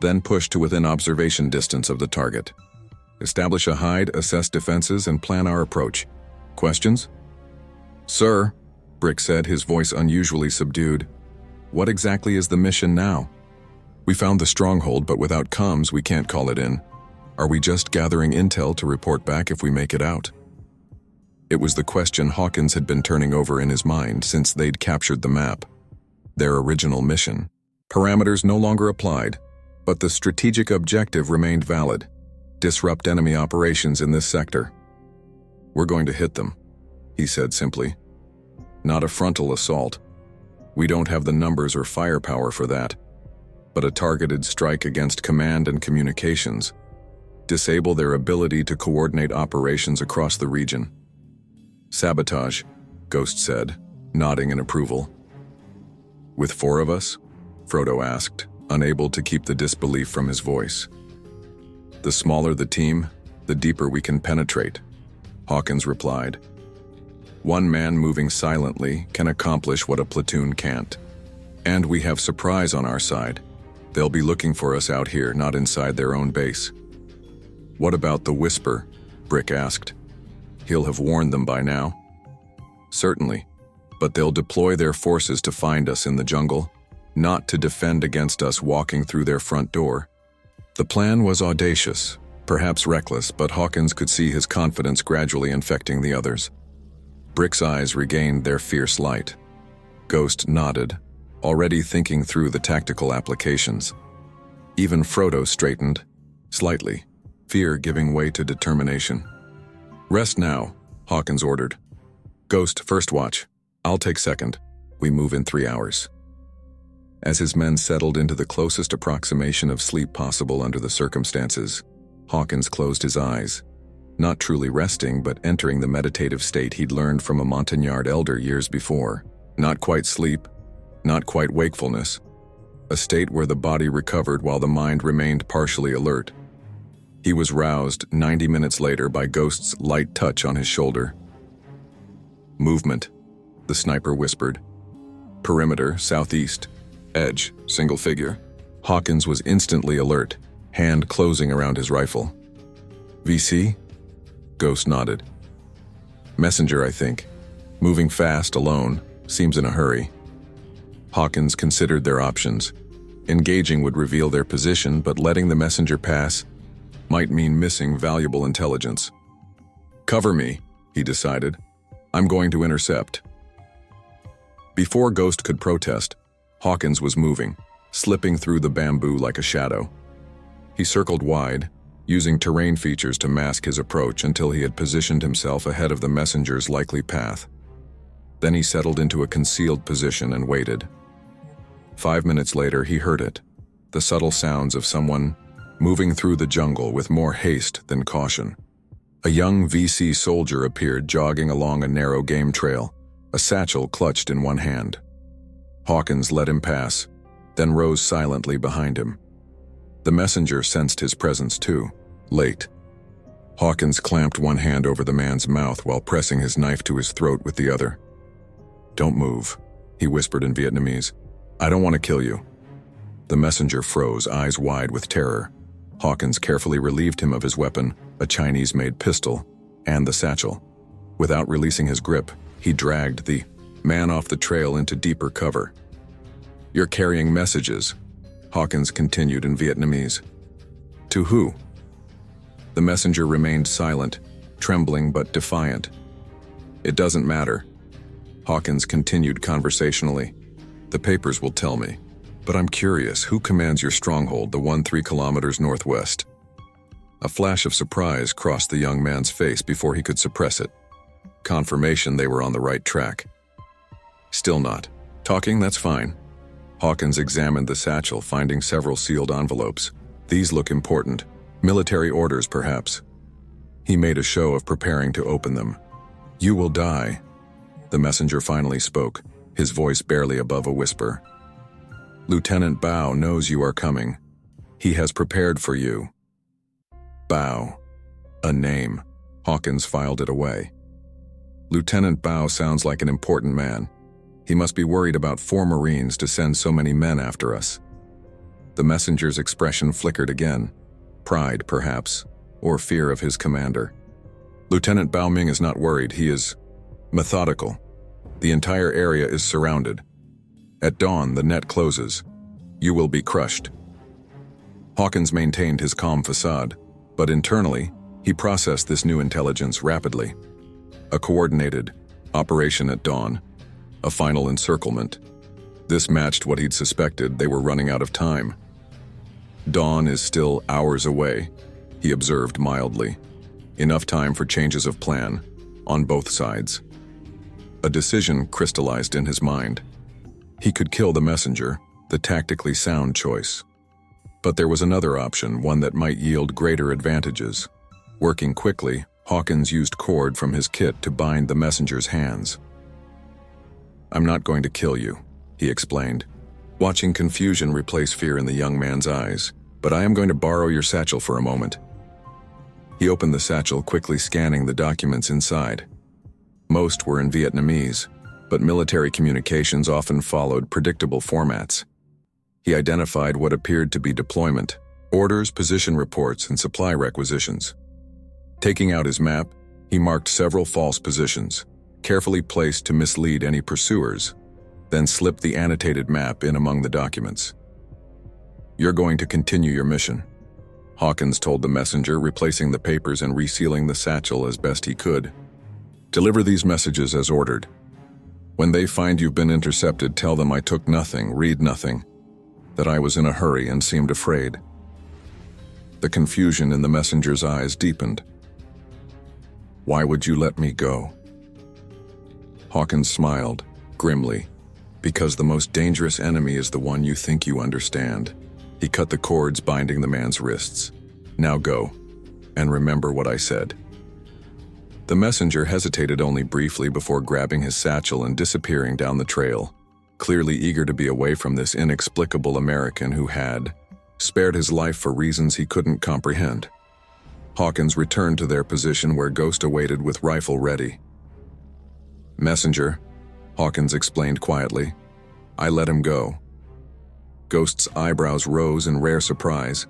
then push to within observation distance of the target. Establish a hide, assess defenses, and plan our approach. Questions? Sir, Brick said, his voice unusually subdued. What exactly is the mission now? We found the stronghold, but without comms, we can't call it in. Are we just gathering intel to report back if we make it out? It was the question Hawkins had been turning over in his mind since they'd captured the map. Their original mission. Parameters no longer applied, but the strategic objective remained valid. Disrupt enemy operations in this sector. We're going to hit them, he said simply. Not a frontal assault. We don't have the numbers or firepower for that, but a targeted strike against command and communications. Disable their ability to coordinate operations across the region. Sabotage, Ghost said, nodding in approval. With 4 of us? Frodo asked, unable to keep the disbelief from his voice. The smaller the team, the deeper we can penetrate, Hawkins replied. 1 man moving silently can accomplish what a platoon can't. And we have surprise on our side. They'll be looking for us out here, not inside their own base. What about the Whisper? Brick asked. He'll have warned them by now. Certainly, but they'll deploy their forces to find us in the jungle, not to defend against us walking through their front door. The plan was audacious, perhaps reckless, but Hawkins could see his confidence gradually infecting the others. Brick's eyes regained their fierce light. Ghost nodded, already thinking through the tactical applications. Even Frodo straightened, slightly, fear giving way to determination. Rest now, Hawkins ordered. Ghost, first watch. I'll take second. We move in 3 hours. As his men settled into the closest approximation of sleep possible under the circumstances, Hawkins closed his eyes, not truly resting but entering the meditative state he'd learned from a Montagnard elder years before. Not quite sleep, not quite wakefulness, a state where the body recovered while the mind remained partially alert. He was roused 90 minutes later by Ghost's light touch on his shoulder. Movement, the sniper whispered. Perimeter, southeast. Edge, single figure. Hawkins was instantly alert, hand closing around his rifle. VC? Ghost nodded. Messenger, I think. Moving fast, alone, seems in a hurry. Hawkins considered their options. Engaging would reveal their position, but letting the messenger pass might mean missing valuable intelligence. Cover me, he decided. I'm going to intercept. Before Ghost could protest, Hawkins was moving, slipping through the bamboo like a shadow. He circled wide, using terrain features to mask his approach until he had positioned himself ahead of the messenger's likely path. Then he settled into a concealed position and waited. 5 minutes later, he heard it, the subtle sounds of someone moving through the jungle with more haste than caution. A young VC soldier appeared jogging along a narrow game trail, a satchel clutched in one hand. Hawkins let him pass, then rose silently behind him. The messenger sensed his presence too, late. Hawkins clamped one hand over the man's mouth while pressing his knife to his throat with the other. "Don't move," he whispered in Vietnamese. "I don't want to kill you." The messenger froze, eyes wide with terror. Hawkins carefully relieved him of his weapon, a Chinese-made pistol, and the satchel. Without releasing his grip, he dragged the man off the trail into deeper cover. "You're carrying messages," Hawkins continued in Vietnamese. "To who?" The messenger remained silent, trembling but defiant. "It doesn't matter," Hawkins continued conversationally. "The papers will tell me. But I'm curious, who commands your stronghold, the one 3 kilometers northwest?" A flash of surprise crossed the young man's face before he could suppress it. Confirmation they were on the right track. "Still not. Talking, that's fine." Hawkins examined the satchel, finding several sealed envelopes. "These look important. Military orders, perhaps." He made a show of preparing to open them. "You will die." The messenger finally spoke, his voice barely above a whisper. "Lieutenant Bao knows you are coming. He has prepared for you." Bao. A name. Hawkins filed it away. Lieutenant Bao sounds like an important man. He must be worried about 4 Marines to send so many men after us. The messenger's expression flickered again. Pride, perhaps, or fear of his commander. "Lieutenant Bao Ming is not worried. He is methodical. The entire area is surrounded. At dawn, the net closes. You will be crushed." Hawkins maintained his calm facade, but internally, he processed this new intelligence rapidly. A coordinated operation at dawn, a final encirclement. This matched what he'd suspected. They were running out of time. "Dawn is still hours away," he observed mildly. "Enough time for changes of plan, on both sides." A decision crystallized in his mind. He could kill the messenger, the tactically sound choice. But there was another option, one that might yield greater advantages. Working quickly, Hawkins used cord from his kit to bind the messenger's hands. "I'm not going to kill you," he explained, watching confusion replace fear in the young man's eyes, "but I am going to borrow your satchel for a moment." He opened the satchel, quickly scanning the documents inside. Most were in Vietnamese, but military communications often followed predictable formats. He identified what appeared to be deployment, orders, position reports, and supply requisitions. Taking out his map, he marked several false positions, carefully placed to mislead any pursuers, then slipped the annotated map in among the documents. "You're going to continue your mission," Hawkins told the messenger, replacing the papers and resealing the satchel as best he could. "Deliver these messages as ordered. When they find you've been intercepted, tell them I took nothing, read nothing, that I was in a hurry and seemed afraid." The confusion in the messenger's eyes deepened. "Why would you let me go?" Hawkins smiled, grimly. "Because the most dangerous enemy is the one you think you understand." He cut the cords binding the man's wrists. "Now go, and remember what I said." The messenger hesitated only briefly before grabbing his satchel and disappearing down the trail, clearly eager to be away from this inexplicable American who had spared his life for reasons he couldn't comprehend. Hawkins returned to their position where Ghost awaited with rifle ready. "Messenger," Hawkins explained quietly. "I let him go." Ghost's eyebrows rose in rare surprise.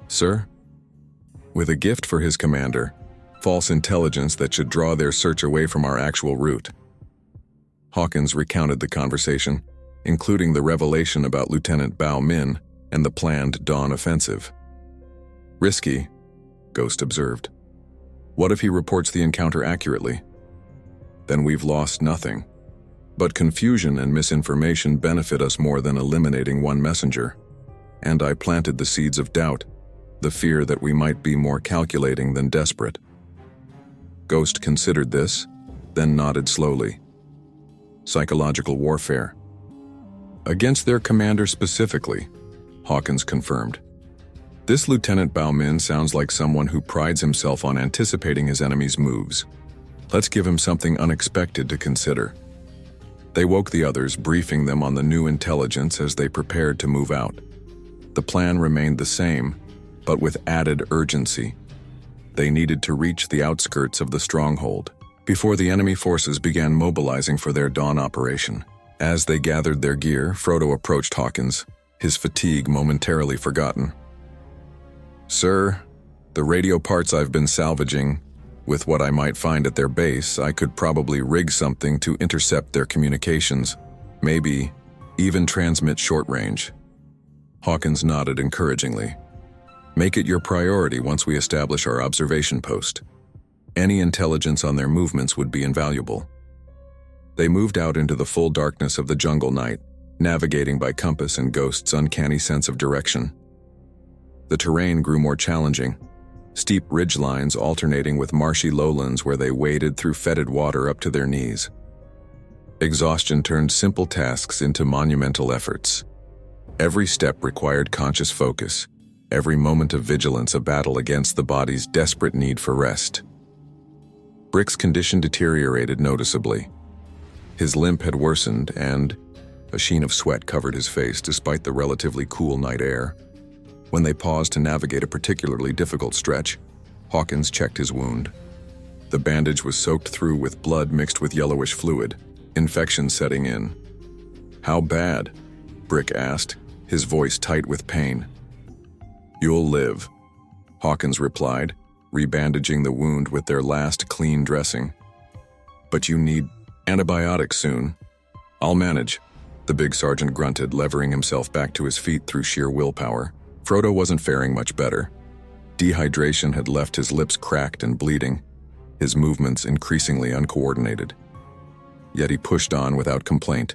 "Sir?" With a gift for his commander, false intelligence that should draw their search away from our actual route. Hawkins recounted the conversation, including the revelation about Lieutenant Bao Min and the planned dawn offensive. "Risky," Ghost observed. "What if he reports the encounter accurately? Then we've lost nothing. But confusion and misinformation benefit us more than eliminating one messenger. And I planted the seeds of doubt, the fear that we might be more calculating than desperate." Ghost considered this, then nodded slowly. "Psychological warfare." "Against their commander specifically," Hawkins confirmed. This Lieutenant Bao Min sounds like someone who prides himself on anticipating his enemy's moves. Let's give him something unexpected to consider. They woke the others, briefing them on the new intelligence as they prepared to move out. The plan remained the same, but with added urgency. They needed to reach the outskirts of the stronghold before the enemy forces began mobilizing for their dawn operation. As they gathered their gear, Frodo approached Hawkins, his fatigue momentarily forgotten. "Sir, the radio parts I've been salvaging, with what I might find at their base, I could probably rig something to intercept their communications, maybe even transmit short range." Hawkins nodded encouragingly. "Make it your priority once we establish our observation post. Any intelligence on their movements would be invaluable." They moved out into the full darkness of the jungle night, navigating by compass and Ghost's uncanny sense of direction. The terrain grew more challenging, steep ridgelines alternating with marshy lowlands where they waded through fetid water up to their knees. Exhaustion turned simple tasks into monumental efforts. Every step required conscious focus, every moment of vigilance a battle against the body's desperate need for rest. Brick's condition deteriorated noticeably. His limp had worsened and a sheen of sweat covered his face despite the relatively cool night air. When they paused to navigate a particularly difficult stretch, Hawkins checked his wound. The bandage was soaked through with blood mixed with yellowish fluid, infection setting in. "How bad?" Brick asked, his voice tight with pain. "You'll live," Hawkins replied, rebandaging the wound with their last clean dressing. "But you need antibiotics soon." "I'll manage," the big sergeant grunted, levering himself back to his feet through sheer willpower. Frodo wasn't faring much better. Dehydration had left his lips cracked and bleeding, his movements increasingly uncoordinated. Yet he pushed on without complaint,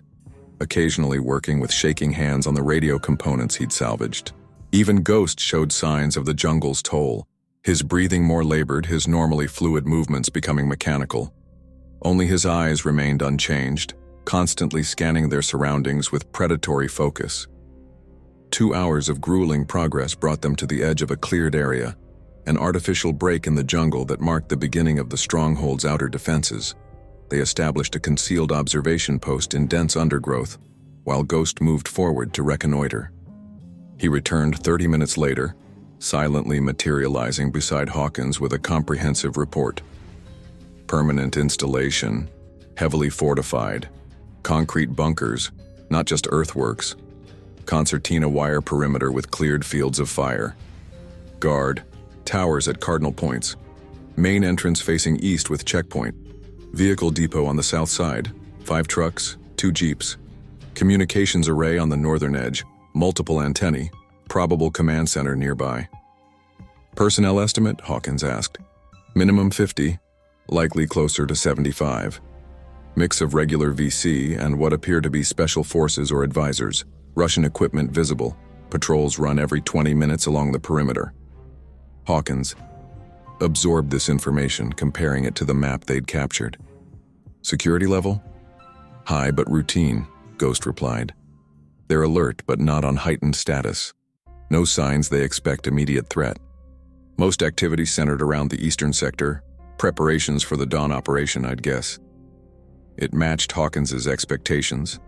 occasionally working with shaking hands on the radio components he'd salvaged. Even Ghost showed signs of the jungle's toll, his breathing more labored, his normally fluid movements becoming mechanical. Only his eyes remained unchanged, constantly scanning their surroundings with predatory focus. 2 hours of grueling progress brought them to the edge of a cleared area, an artificial break in the jungle that marked the beginning of the stronghold's outer defenses. They established a concealed observation post in dense undergrowth, while Ghost moved forward to reconnoiter. He returned 30 minutes later, silently materializing beside Hawkins with a comprehensive report. Permanent installation, heavily fortified, concrete bunkers, not just earthworks, concertina wire perimeter with cleared fields of fire, guard, towers at cardinal points, main entrance facing east with checkpoint, vehicle depot on the south side, 5 trucks, 2 jeeps, communications array on the northern edge, multiple antennae, probable command center nearby. "Personnel estimate?" Hawkins asked. "Minimum 50, likely closer to 75. Mix of regular VC and what appear to be special forces or advisors. Russian equipment visible. Patrols run every 20 minutes along the perimeter." Hawkins absorbed this information, comparing it to the map they'd captured. "Security level?" "High but routine," Ghost replied. "They're alert but not on heightened status. No signs they expect immediate threat. Most activity centered around the eastern sector, preparations for the dawn operation, I'd guess." It matched Hawkins's expectations.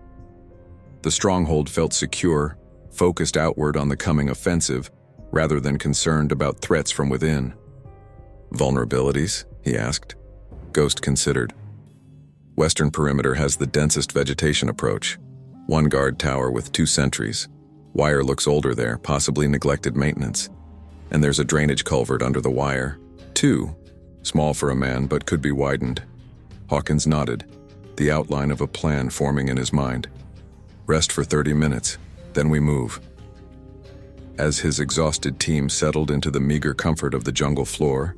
The stronghold felt secure, focused outward on the coming offensive, rather than concerned about threats from within. "Vulnerabilities?" he asked. Ghost considered. "Western perimeter has the densest vegetation approach. 1 guard tower with 2 sentries. Wire looks older there, possibly neglected maintenance. And there's a drainage culvert under the wire. 2. Small for a man, but could be widened." Hawkins nodded, the outline of a plan forming in his mind. "Rest for 30 minutes, then we move." As his exhausted team settled into the meager comfort of the jungle floor,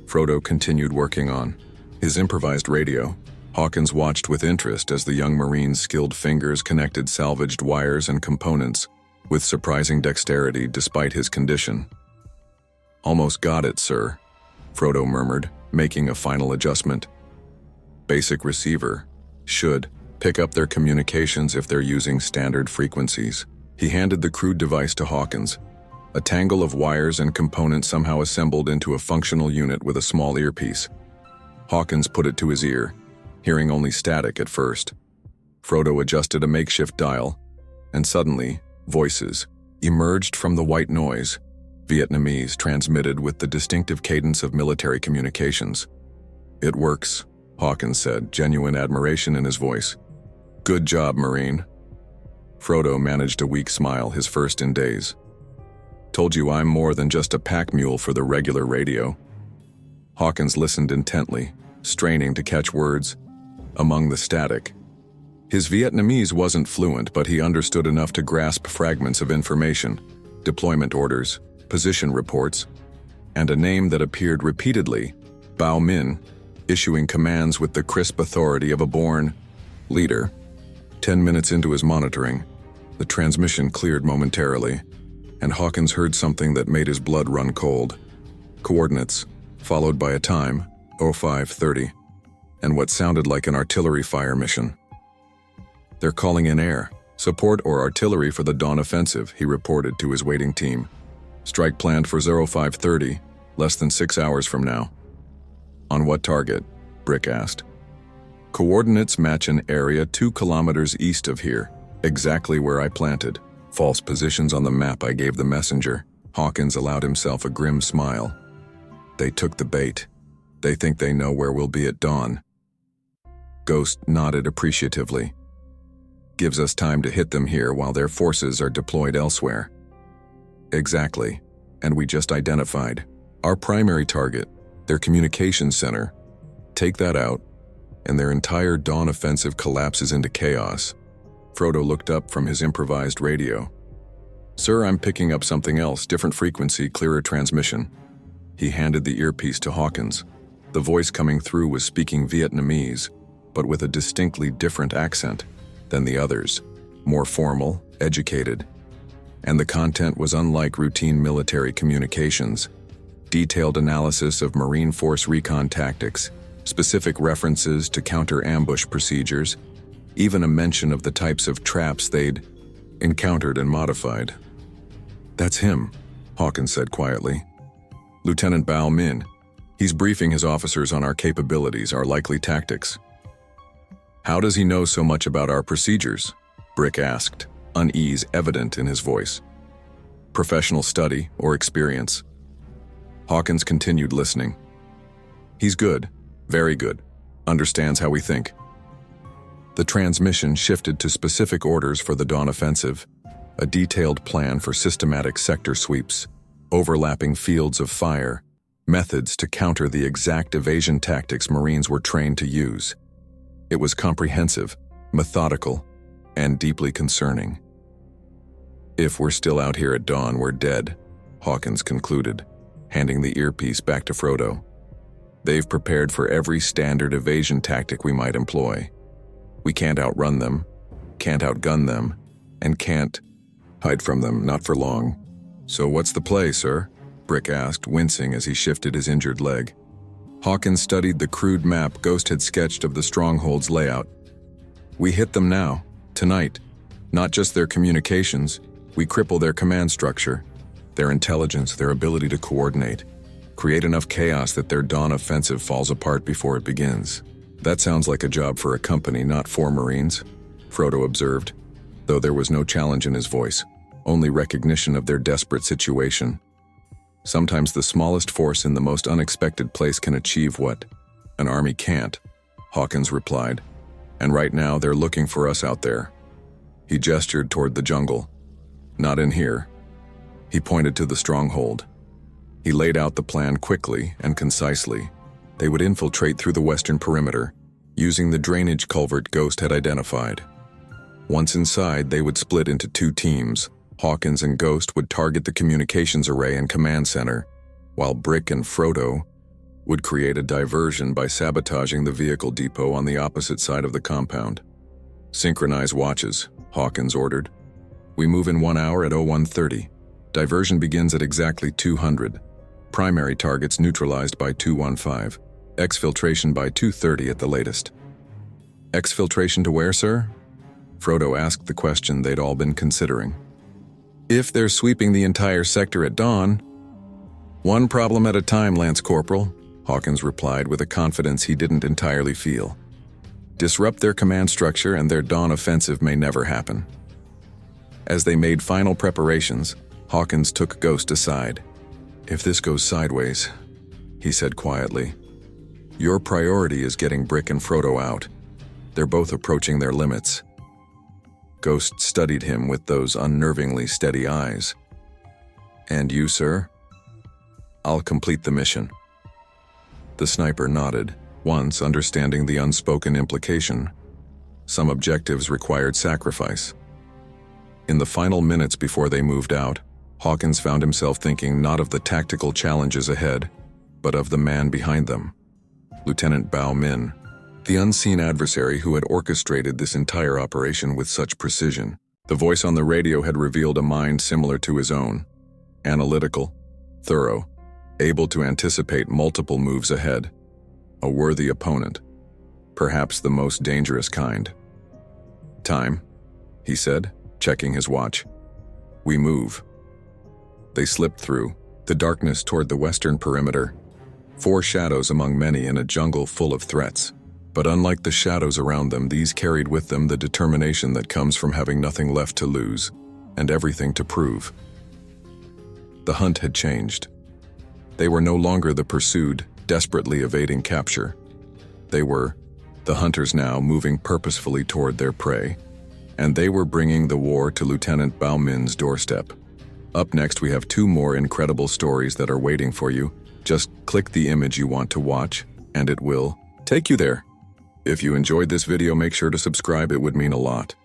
Frodo continued working on his improvised radio. Hawkins watched with interest as the young Marine's skilled fingers connected salvaged wires and components with surprising dexterity despite his condition. "Almost got it, sir," Frodo murmured, making a final adjustment. "Basic receiver. Should pick up their communications if they're using standard frequencies." He handed the crude device to Hawkins, a tangle of wires and components somehow assembled into a functional unit with a small earpiece. Hawkins put it to his ear, hearing only static at first. Frodo adjusted a makeshift dial, and suddenly, voices emerged from the white noise, Vietnamese transmitted with the distinctive cadence of military communications. "It works," Hawkins said, genuine admiration in his voice. "Good job, Marine." Frodo managed a weak smile, his first in days. "Told you I'm more than just a pack mule for the regular radio." Hawkins listened intently, straining to catch words among the static. His Vietnamese wasn't fluent, but he understood enough to grasp fragments of information, deployment orders, position reports, and a name that appeared repeatedly, Bao Min, issuing commands with the crisp authority of a born leader. 10 minutes into his monitoring, the transmission cleared momentarily, and Hawkins heard something that made his blood run cold. Coordinates, followed by a time, 0530, and what sounded like an artillery fire mission. "They're calling in air support or artillery for the dawn offensive," he reported to his waiting team. "Strike planned for 0530, less than 6 hours from now." "On what target?" Brick asked. "Coordinates match an area 2 kilometers east of here, exactly where I planted. False positions on the map I gave the messenger." Hawkins allowed himself a grim smile. "They took the bait. They think they know where we'll be at dawn." Ghost nodded appreciatively. "Gives us time to hit them here while their forces are deployed elsewhere." "Exactly, and we just identified our primary target, their communications center. Take that out, and their entire dawn offensive collapses into chaos." Frodo looked up from his improvised radio. "Sir, I'm picking up something else, different frequency, clearer transmission." He handed the earpiece to Hawkins. The voice coming through was speaking Vietnamese, but with a distinctly different accent than the others, more formal, educated. And the content was unlike routine military communications. Detailed analysis of Marine Force Recon tactics, specific references to counter-ambush procedures, even a mention of the types of traps they'd encountered and modified. "That's him," Hawkins said quietly. "Lieutenant Bao Min. He's briefing his officers on our capabilities, our likely tactics." "How does he know so much about our procedures?" Brick asked, unease evident in his voice. "Professional study or experience?" Hawkins continued listening. "He's good, very good, understands how we think." The transmission shifted to specific orders for the dawn offensive, a detailed plan for systematic sector sweeps, overlapping fields of fire, methods to counter the exact evasion tactics Marines were trained to use. It was comprehensive, methodical, and deeply concerning. "If we're still out here at dawn, we're dead," Hawkins concluded, handing the earpiece back to Frodo. "They've prepared for every standard evasion tactic we might employ. We can't outrun them, can't outgun them, and can't hide from them, not for long." "So what's the play, sir?" Brick asked, wincing as he shifted his injured leg. Hawkins studied the crude map Ghost had sketched of the stronghold's layout. "We hit them now, tonight. Not just their communications, we cripple their command structure, their intelligence, their ability to coordinate. Create enough chaos that their dawn offensive falls apart before it begins." "That sounds like a job for a company, not 4 Marines," Frodo observed, though there was no challenge in his voice, only recognition of their desperate situation. "Sometimes the smallest force in the most unexpected place can achieve what an army can't," Hawkins replied. "And right now they're looking for us out there." He gestured toward the jungle. "Not in here." He pointed to the stronghold. He laid out the plan quickly and concisely. They would infiltrate through the western perimeter, using the drainage culvert Ghost had identified. Once inside, they would split into 2 teams. Hawkins and Ghost would target the communications array and command center, while Brick and Frodo would create a diversion by sabotaging the vehicle depot on the opposite side of the compound. "Synchronize watches," Hawkins ordered. "We move in 1 hour at 0130. Diversion begins at exactly 200. Primary targets neutralized by 215. Exfiltration by 230 at the latest." "Exfiltration to where, sir?" Frodo asked the question they'd all been considering. If they're sweeping the entire sector at dawn, one problem at a time, Lance Corporal, Hawkins replied with a confidence he didn't entirely feel. Disrupt their command structure and their dawn offensive may never happen. As they made final preparations, Hawkins took Ghost aside. If this goes sideways, he said quietly, your priority is getting Brick and Frodo out. They're both approaching their limits. Ghost studied him with those unnervingly steady eyes. And you, sir? I'll complete the mission. The sniper nodded, once understanding the unspoken implication. Some objectives required sacrifice. In the final minutes before they moved out, Hawkins found himself thinking not of the tactical challenges ahead, but of the man behind them. Lieutenant Bao Min, the unseen adversary who had orchestrated this entire operation with such precision. The voice on the radio had revealed a mind similar to his own. Analytical, thorough, able to anticipate multiple moves ahead. A worthy opponent, perhaps the most dangerous kind. Time, he said, checking his watch. We move. They slipped through the darkness toward the western perimeter, 4 shadows among many in a jungle full of threats. But unlike the shadows around them, these carried with them the determination that comes from having nothing left to lose and everything to prove. The hunt had changed. They were no longer the pursued, desperately evading capture. They were the hunters now moving purposefully toward their prey, and they were bringing the war to Lieutenant Bao Min's doorstep. Up next, we have 2 more incredible stories that are waiting for you. Just click the image you want to watch, and it will take you there. If you enjoyed this video, make sure to subscribe, it would mean a lot.